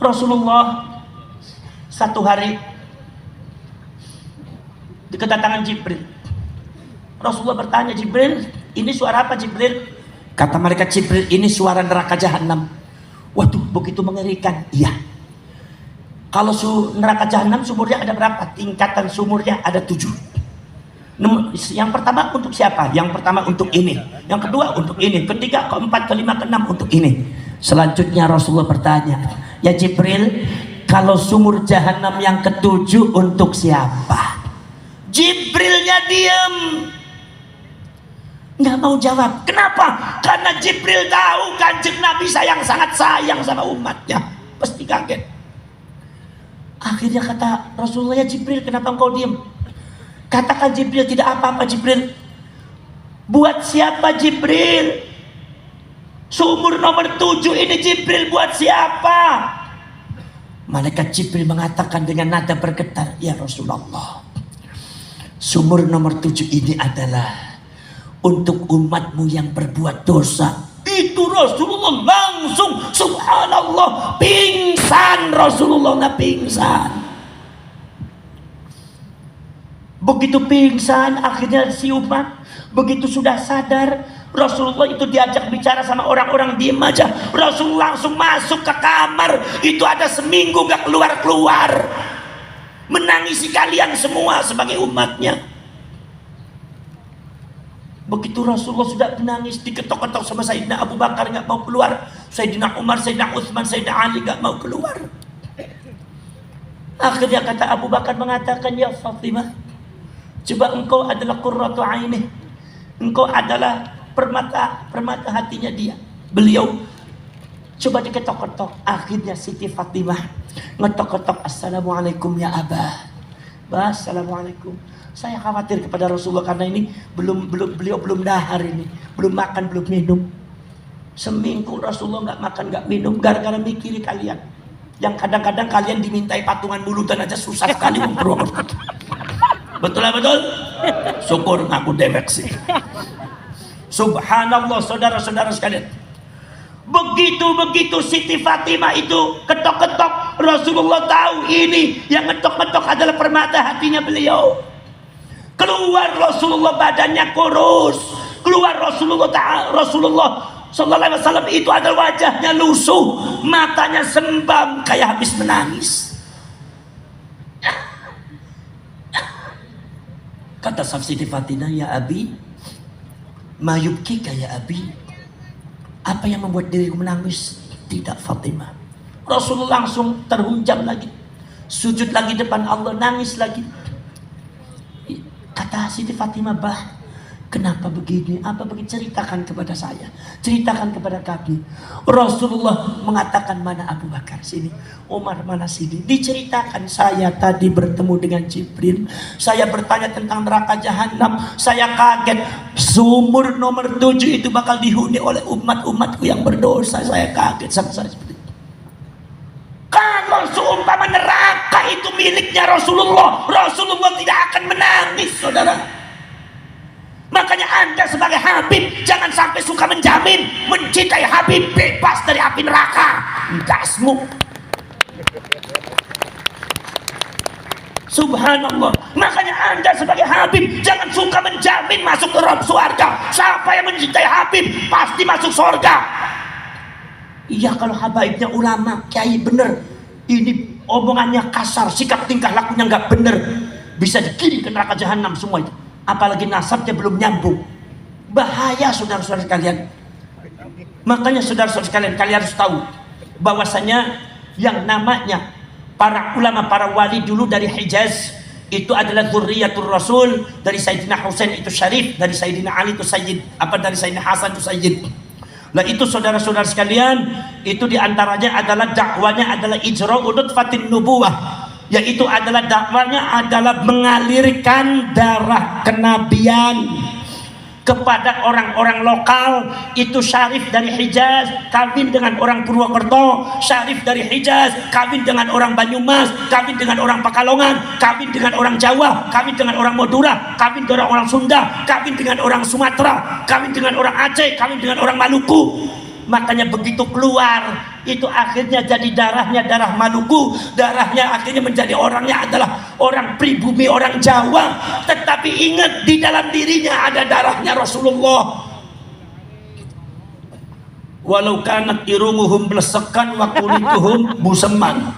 Rasulullah satu hari kedatangan Jibril. Rasulullah bertanya, Jibril, ini suara apa Jibril? Kata malaikat Jibril, ini suara neraka jahanam. Waduh, begitu mengerikan. Iya. Kalau neraka jahanam sumurnya ada berapa? Tingkatan sumurnya ada 7. Yang pertama untuk siapa? Yang pertama untuk ini. Yang kedua untuk ini. Ketiga, keempat, kelima, keenam untuk ini. Selanjutnya Rasulullah bertanya, ya Jibril, kalau sumur jahanam yang ke-7 untuk siapa? Jibrilnya diam, nggak mau jawab. Kenapa? Karena Jibril tahu Kanjeng Nabi sangat sayang sama umatnya. Pasti kaget. Akhirnya kata Rasulullah, ya Jibril, kenapa engkau diam? Katakan Jibril, tidak apa-apa Jibril. Buat siapa Jibril? Sumur nomor 7 ini Jibril buat siapa? Malaikat Jibril mengatakan dengan nada bergetar, ya Rasulullah, sumur nomor 7 ini adalah untuk umatmu yang berbuat dosa. Itu Rasulullah langsung subhanallah pingsan. Rasulullah nggak pingsan. Begitu pingsan akhirnya si umat begitu sudah sadar, Rasulullah itu diajak bicara sama orang-orang, diem aja. Rasulullah langsung masuk ke kamar. Itu ada seminggu gak keluar-keluar, menangisi kalian semua sebagai umatnya. Begitu Rasulullah sudah menangis, diketok-ketok sama Sayyidina Abu Bakar, nggak mau keluar. Sayyidina Umar, Sayyidina Utsman, Sayyidina Ali nggak mau keluar. Akhirnya kata Abu Bakar mengatakan, ya Fatimah, coba engkau adalah qurratu aini, engkau adalah permata hatinya dia. Beliau coba diketok-ketok. Akhirnya Siti Fatimah ngetok-ketok, assalamualaikum ya Abah. Bah, assalamualaikum. Saya khawatir kepada Rasulullah karena ini beliau belum dahar ini, belum makan, belum minum. Seminggu Rasulullah nggak makan, nggak minum, gara-gara mikiri kalian. Yang kadang-kadang kalian dimintai patungan mulutan aja susah sekali memperoleh. Betul lah betul? Syukur ngaku dewek sih. Subhanallah, saudara-saudara sekalian. Begitu Siti Fatimah itu ketok-ketok, Rasulullah tahu ini yang ketok-ketok adalah permata hatinya beliau. Keluar Rasulullah, badannya kurus. Keluar Rasulullah sallallahu alaihi wasallam, itu adalah wajahnya lusuh, matanya sembam kayak habis menangis. Kata Siti Fatimah, ya Abi, ma yubkika ya Abi, apa yang membuat diriku menangis? Tidak Fatimah. Rasulullah langsung terhunjam lagi, sujud lagi depan Allah, nangis lagi. Kata Siti Fatimah, bah, kenapa begini? Apa begitu? Ceritakan kepada saya, ceritakan kepada kami. Rasulullah mengatakan, mana Abu Bakar sini, Umar mana sini. Diceritakan, saya tadi bertemu dengan Jibril, saya bertanya tentang neraka jahanam, saya kaget sumur nomor 7 itu bakal dihuni oleh umatku yang berdosa. Saya kaget sama saya seperti itu. Kalau seumpama neraka itu miliknya Rasulullah, Rasulullah tidak akan menangis, saudara. Makanya Anda sebagai Habib jangan sampai suka menjamin mencintai Habib bebas dari api neraka. Dasmu. Subhanallah. Makanya Anda sebagai Habib jangan suka menjamin masuk ke surga. Siapa yang mencintai Habib pasti masuk surga. Iya, kalau habaibnya ulama, kiai bener, ini omongannya kasar, sikap tingkah lakunya nggak bener, bisa dikirim ke neraka jahanam semua itu. Apalagi nasabnya belum nyambung, bahaya saudara-saudara sekalian. Makanya saudara-saudara sekalian, kalian harus tahu bahwasanya yang namanya para ulama, para wali dulu dari Hijaz itu adalah dzurriyyatur Rasul. Dari Sayyidina Husain itu Syarif, dari Sayyidina Ali itu Sayyid, dari Sayyidina Hasan itu Sayyid. Nah itu saudara-saudara sekalian, itu diantaranya adalah dakwanya adalah ijra'u nutfatin nubuwah, yaitu adalah dakwanya adalah mengalirkan darah kenabian kepada orang-orang lokal. Itu Syarif dari Hijaz kawin dengan orang Purwokerto, Syarif dari Hijaz kawin dengan orang Banyumas, kawin dengan orang Pekalongan, kawin dengan orang Jawa, kawin dengan orang Madura, kawin dengan orang Sunda, kawin dengan orang Sumatera, kawin dengan orang Aceh, kawin dengan orang Maluku. Makanya begitu keluar itu akhirnya jadi darahnya darah Maluku, darahnya akhirnya menjadi orangnya adalah orang pribumi, orang Jawa. Tetapi ingat, di dalam dirinya ada darahnya Rasulullah. Walau kanat irunguhum blesekan wa kulituhum buseman.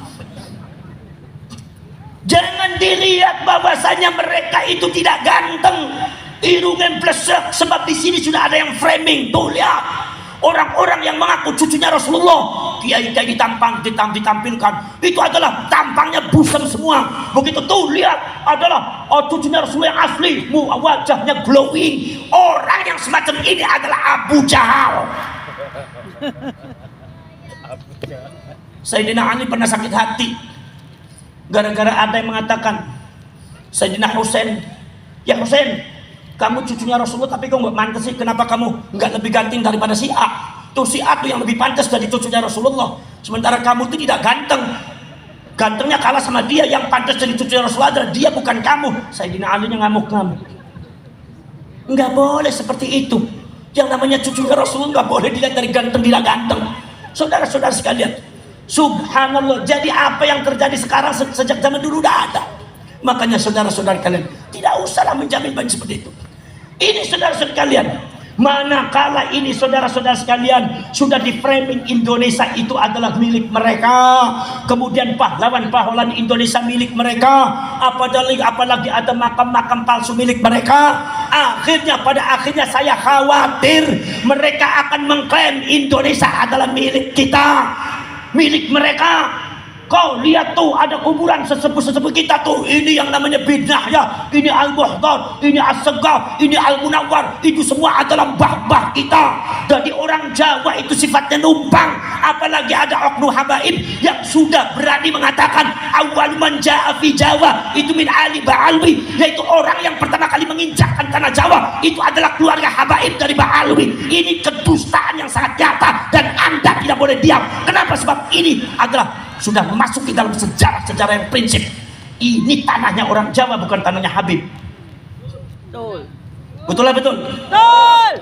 Jangan dilihat bahwasanya mereka itu tidak ganteng, irungnya blesek, sebab di sini sudah ada yang framing. Tuh lihat, orang-orang yang mengaku cucunya Rasulullah, kiai-kiai ditampilkan, itu adalah tampangnya busem semua. Begitu tuh lihat, adalah cucunya Rasulullah yang asli, wajahnya glowing. Orang yang semacam ini adalah Abu Jahal. Sayyidina Ali pernah sakit hati gara-gara ada yang mengatakan, Sayyidina Husain, ya Husain, kamu cucunya Rasulullah tapi kok nggak mantas sih, kenapa kamu nggak lebih ganteng daripada si A? Tuh si A tuh yang lebih pantas dari cucunya Rasulullah, sementara kamu itu tidak ganteng, gantengnya kalah sama dia. Yang pantas dari cucunya Rasulullah adalah dia, bukan kamu. Sayyidina Ali nya ngamuk-ngamuk. Nggak boleh seperti itu. Yang namanya cucunya Rasulullah nggak boleh dilihat dari ganteng tidak ganteng. Saudara-saudara sekalian, subhanallah. Jadi apa yang terjadi sekarang sejak zaman dulu udah ada. Makanya saudara-saudara kalian tidak usahlah menjamin banyak seperti itu. Ini saudara-saudara kalian, manakala ini saudara-saudara sekalian sudah di framing Indonesia itu adalah milik mereka, kemudian pahlawan-pahlawan Indonesia milik mereka, apalagi ada makam-makam palsu milik mereka. Pada akhirnya saya khawatir mereka akan mengklaim Indonesia adalah milik kita, milik mereka. Kau lihat tuh, ada kuburan sesepuh-sesepuh kita tuh. Ini yang namanya bid'ah ya. Ini Al-Muhdar, ini As-Segaf, ini Al-Munawwar. Itu semua adalah mbah-mbah kita. Jadi orang Jawa itu sifatnya numpang. Apalagi ada oknum habaib yang sudah berani mengatakan awal man ja'a fi Jawa itu min Ali Ba'alwi, yaitu orang yang pertama kali menginjakkan tanah Jawa itu adalah keluarga habaib dari Ba'alwi. Ini kedustaan yang sangat nyata dan Anda tidak boleh diam. Kenapa? Sebab ini adalah sudah masuk di dalam sejarah-sejarah yang prinsip. Ini tanahnya orang Jawa, bukan tanahnya Habib. Betul. Betul lah, betul. Betul.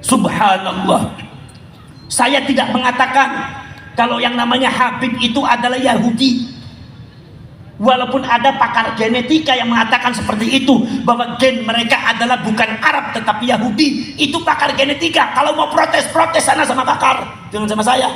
Subhanallah. Saya tidak mengatakan kalau yang namanya Habib itu adalah Yahudi. Walaupun ada pakar genetika yang mengatakan seperti itu, bahwa gen mereka adalah bukan Arab tetapi Yahudi. Itu pakar genetika. Kalau mau protes sana sama pakar, jangan sama saya.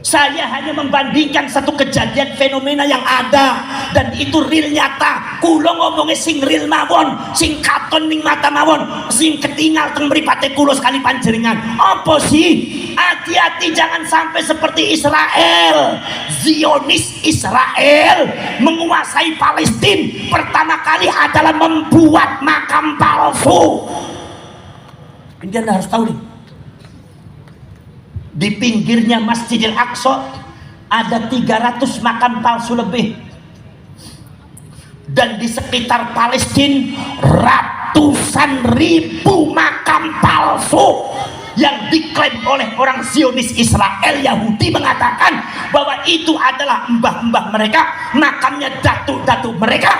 Saya hanya membandingkan satu kejadian fenomena yang ada, dan itu real nyata. Kulo ngomongnya sing real mawon, sing katon ning mata mawon, sing ketinggal teng mripate kulo sekali panjenengan. Apa sih? Hati-hati jangan sampai seperti Israel. Zionis Israel menguasai Palestina pertama kali adalah membuat makam palsu. Ini Anda harus tahu nih. Di pinggirnya Masjidil Aqsa ada 300 makam palsu lebih, dan di sekitar Palestina ratusan ribu makam palsu yang diklaim oleh orang Zionis Israel. Yahudi mengatakan bahwa itu adalah mbah-mbah mereka, makamnya datu-datu mereka.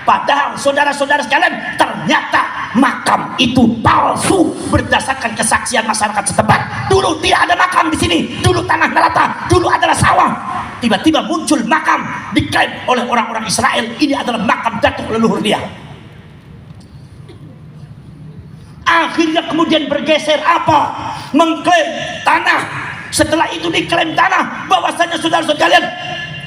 Padahal saudara-saudara sekalian, ternyata makam itu palsu berdasarkan kesaksian masyarakat setempat. Dulu tidak ada makam di sini, dulu tanah merata, dulu adalah sawah. Tiba-tiba muncul makam diklaim oleh orang-orang Israel, ini adalah makam datuk leluhur dia. Akhirnya kemudian bergeser apa? Mengklaim tanah. Setelah itu diklaim tanah, bahwasanya saudara-saudara sekalian,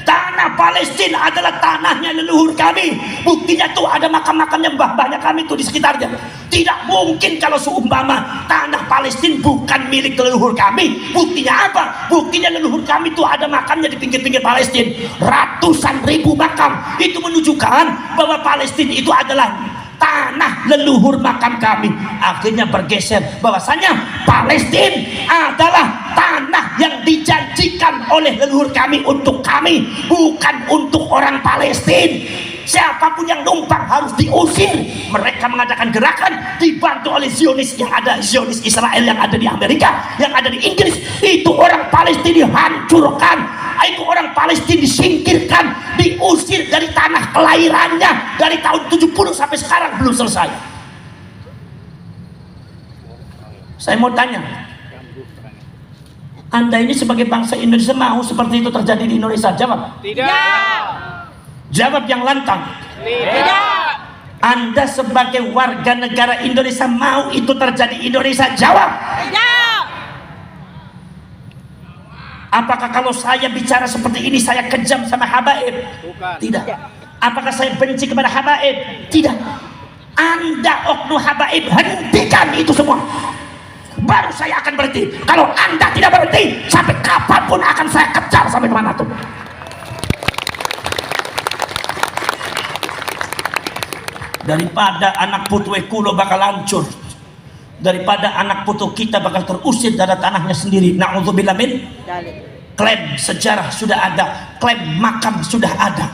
tanah Palestina adalah tanahnya leluhur kami. Buktinya tuh ada makam-makamnya mbah-mbahnya kami tuh di sekitarnya. Tidak mungkin kalau seumpama tanah Palestina bukan milik leluhur kami. Buktinya apa? Buktinya leluhur kami tuh ada makamnya di pinggir-pinggir Palestina. Ratusan ribu makam. Itu menunjukkan bahwa Palestina itu adalah tanah leluhur makam kami. Akhirnya bergeser bahwasanya Palestina adalah tanah yang dijanjikan oleh leluhur kami untuk kami, bukan untuk orang Palestina. Siapapun yang numpang harus diusir. Mereka mengadakan gerakan dibantu oleh Zionis yang ada, Zionis Israel yang ada di Amerika, yang ada di Inggris. Itu orang Palestina dihancurkan, itu orang Palestina disingkirkan, diusir dari tanah kelahirannya dari tahun 70 sampai sekarang belum selesai. Saya mau tanya, Anda ini sebagai bangsa Indonesia mau seperti itu terjadi di Indonesia? Jawab. Tidak. Jawab yang lantang. Tidak. Anda sebagai warga negara Indonesia mau itu terjadi di Indonesia? Jawab. Tidak. Apakah kalau saya bicara seperti ini saya kejam sama habaib? Bukan. Tidak. Apakah saya benci kepada habaib? Tidak. Anda oknum habaib, hentikan itu semua. Baru saya akan berhenti. Kalau Anda tidak berhenti, sampai kapanpun akan saya kejar sampai kemana tuh. Daripada anak putu kulo bakal hancur, daripada anak putu kita bakal terusir dari tanahnya sendiri. Na'udzubillah min. Klaim sejarah sudah ada, klaim makam sudah ada.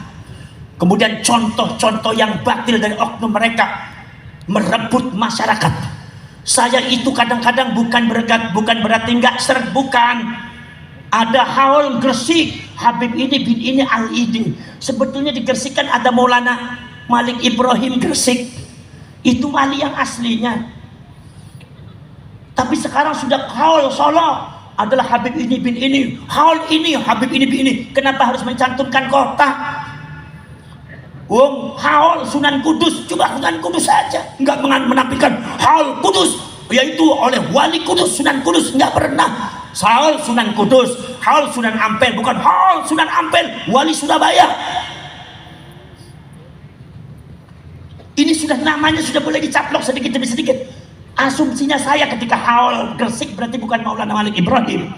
Kemudian contoh-contoh yang batil dari oknum mereka merebut masyarakat. Saya itu kadang-kadang bukan berarti nggak seret, bukan. Ada haul Gresik, Habib ini bin ini al ini. Sebetulnya di Gresik kan ada Maulana Malik Ibrahim Gresik, itu wali yang aslinya. Tapi sekarang sudah haul Solo adalah Habib ini bin ini, haul ini Habib ini bin ini. Kenapa harus mencantumkan kota? Wong haul Sunan Kudus, coba Sunan Kudus saja nggak menampilkan haul Kudus, yaitu oleh wali Kudus Sunan Kudus, nggak pernah. Haul Sunan Kudus, haul Sunan Ampel, bukan haul Sunan Ampel wali Surabaya. Ini sudah namanya sudah boleh dicaplok sedikit demi sedikit. Asumsinya saya ketika haul Gresik berarti bukan Maulana Malik Ibrahim.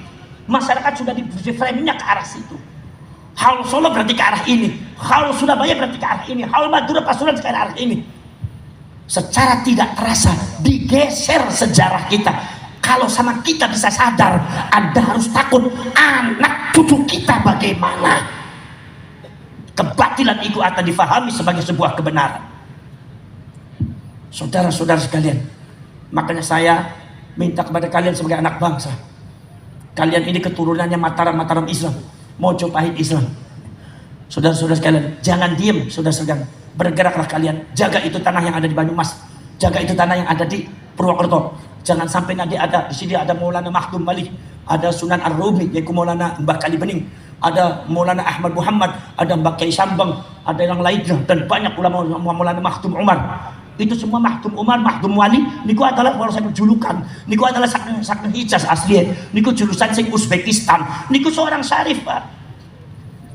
Masyarakat sudah di framingnya ke arah situ. Haul Solo berarti ke arah ini. Haul Surabaya berarti ke arah ini. Haul Madura Pasuruan ke arah ini. Secara tidak terasa digeser sejarah kita. Kalau sama kita bisa sadar, Anda harus takut anak cucu kita bagaimana. Kebatilan itu akan difahami sebagai sebuah kebenaran. Saudara-saudara sekalian, makanya saya minta kepada kalian sebagai anak bangsa, kalian ini keturunannya Mataram Islam, Mojopahit Islam. Saudara-saudara sekalian, jangan diem, saudara-saudara, bergeraklah kalian, jaga itu tanah yang ada di Banyumas, jaga itu tanah yang ada di Purwokerto. Jangan sampai nanti ada di sini ada Maulana Mahdum Malik, ada Sunan Ar-Rumi, yaitu Maulana Mbah Kali Bening, ada Maulana Ahmad Muhammad, ada Mbah Kiai Sambang, ada yang lainnya, dan banyak ulama Maulana Mahdum Umar. Itu semua Mahdum Umar, Mahdum Wali niku adalah kalau saya julukan, niku adalah sakna Hijaz asli, niku julusan sing Uzbekistan, niku seorang syarif Pak,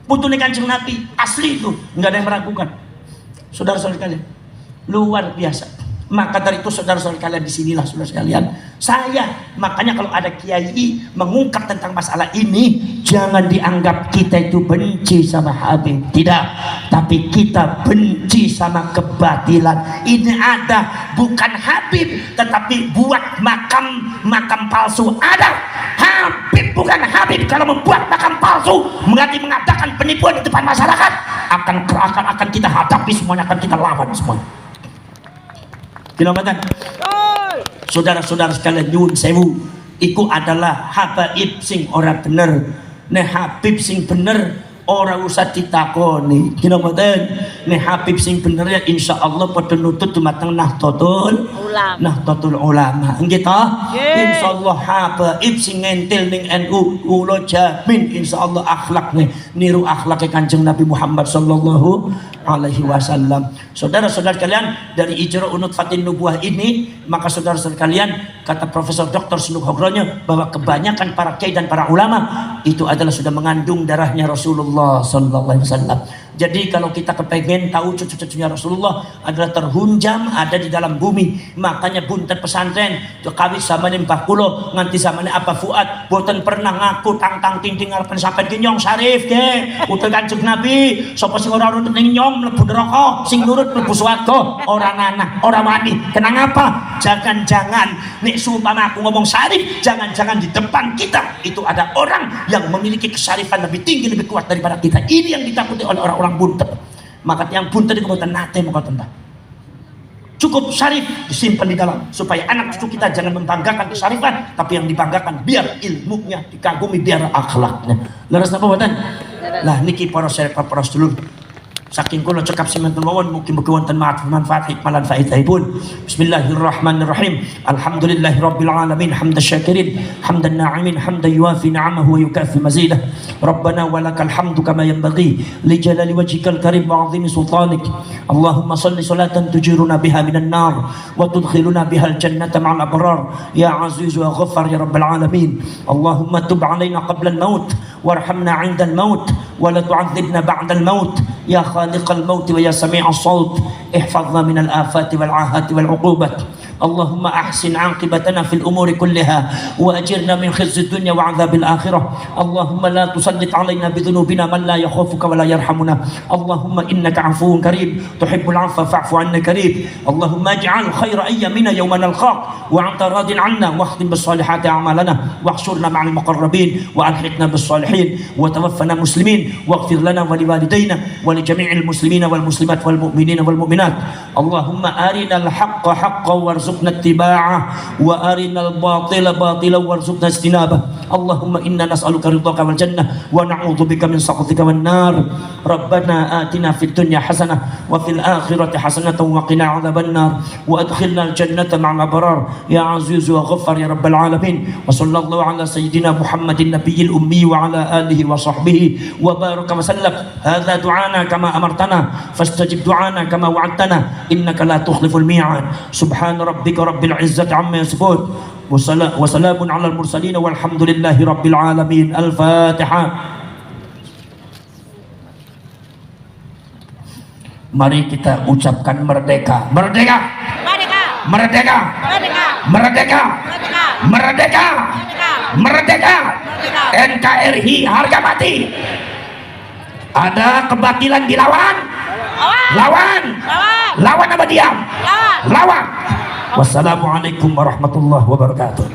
putune Kanjeng Nabi asli itu, nggak ada yang meragukan. Saudara-saudara kalian, luar biasa. Maka dari itu saudara-saudara kalian disinilah saudara sekalian, saya makanya kalau ada kiai mengungkap tentang masalah ini, jangan dianggap kita itu benci sama Habib, tidak, tapi kita benci sama kebatilan. Ini ada bukan Habib, tetapi buat makam palsu ada. Habib bukan Habib. Kalau membuat makam palsu, mengadakan penipuan di depan masyarakat, akan kita hadapi semuanya, akan kita lawan semua. Kilometer. Saudara-saudara sekalian, nyuwun sewu, iku adalah habaib sing ora bener. Nek Habib sing bener ora usah ditakoni. Kilometer. Nek Habib sing bener ya insyaallah padha nutut dumateng Nahdlatul Ulama. Nggih ta? Insyaallah habaib sing ngentil ning NU kula jamin insyaallah akhlakne niru akhlake Kanjeng Nabi Muhammad sallallahu alaihi wasallam. Saudara-saudara kalian, dari ijra unut fatin nubuah ini, maka saudara-saudara kalian, kata Profesor Dr. Sunuk Hogronya, bahwa kebanyakan para kiai dan para ulama itu adalah sudah mengandung darahnya Rasulullah sallallahu alaihi wasallam. Jadi kalau kita kepengen tahu cucu-cucunya Rasulullah adalah terhunjam ada di dalam bumi, makanya buntet pesantren kawit zamane Mbah kula nganti zamane apa Fuad boten pernah ngaku tang-tang ting-ting ngarepen sampean ki nyong Syarif nggih. Utul Kanjeng Nabi, sapa sing ora nurut ning nyong mlebu neraka, sing nurut mlebu swarga. Ora nanah, ora wani. Kenang apa? Jangan-jangan nek sumpama aku ngomong Syarif, jangan-jangan di depan kita itu ada orang yang memiliki kesarifan lebih tinggi, lebih kuat daripada kita. Ini yang ditakuti oleh orang-orang buntet. Maka yang buntet itu mboten nate moko tentang. Cukup Syarif disimpan di dalam supaya anak cucu kita jangan membanggakan kesarifan, tapi yang dibanggakan biar ilmunya dikagumi, biar akhlaknya. Leres napa mboten? Lah niki para syarif para sedulur. Saking kula cekap semanten mawon mugi-mugi wonten manfaat hikmah lan faedahipun. Bismillahirrahmanirrahim. Alhamdulillahirabbil alamin hamdan syakirin hamdan na'imin hamdan yuwafi ni'amahu wa yukafi mazidah. Rabbana walakal hamdu kama yanbaghi li jalali wajhikal karim wa 'azimi sultanik. Allahumma shalli salatan tujiruna biha minan nar wa tudkhiluna bihal jannata ma'al abrar ya aziz wa ghaffar ya rabbal alamin. Allahumma tub 'alaina qabla al-maut warhamna 'inda al-maut wa la tu'adzibna ba'da al-maut ya خالق الموت ويا سميع الصوت احفظنا من الآفات والعاهات والعقوبات اللهم أحسن عاقبتنا في الأمور كلها وأجرنا من خزي الدنيا وعذاب الآخرة اللهم لا تسلط علينا بذنوبنا من لا يخافك ولا يرحمنا اللهم إنك عفو كريم تحب العفو فاعف عنا كريم اللهم اجعل خير أيامنا يوم نلقاك وأنت راض عنا واختم بالصالحات أعمالنا واحشرنا مع المقربين وألحقنا بالصالحين وتوفنا مسلمين واغفر لنا ولوالدينا ولجميع المسلمين والمسلمات والمؤمنين والمؤمنات اللهم أرنا الحق حقا وارزقنا اتباعه وأرنا الباطل باطلا وارزقنا اجتنابه اللهم إنا نسألك رضاك والجنة ونعوذ بك من سخطك والنار ربنا آتنا في الدنيا حسنة وفي الآخرة حسنة وقنا عذاب النار وأدخلنا الجنة مع الأبرار يا عزيز وغفر يا رب العالمين وصلى الله على سيدنا محمد النبي الأمي وعلى آله وصحبه وبارك وسلم هذا دعانا كما أمرتنا فاستجب دعانا كما وعدتنا إنك لا تخلف الميعاد سبحان ربك رب العزة عما يصفون وسلام على المرسلين والحمد لله رب العالمين. الفاتحة. Mari kita ucapkan merdeka, merdeka, merdeka, merdeka, merdeka, merdeka, merdeka, NKRI harga mati. Ada kebatilan dilawan, lawan, lawan apa diam? Lawan. Wassalamualaikum warahmatullahi wabarakatuh.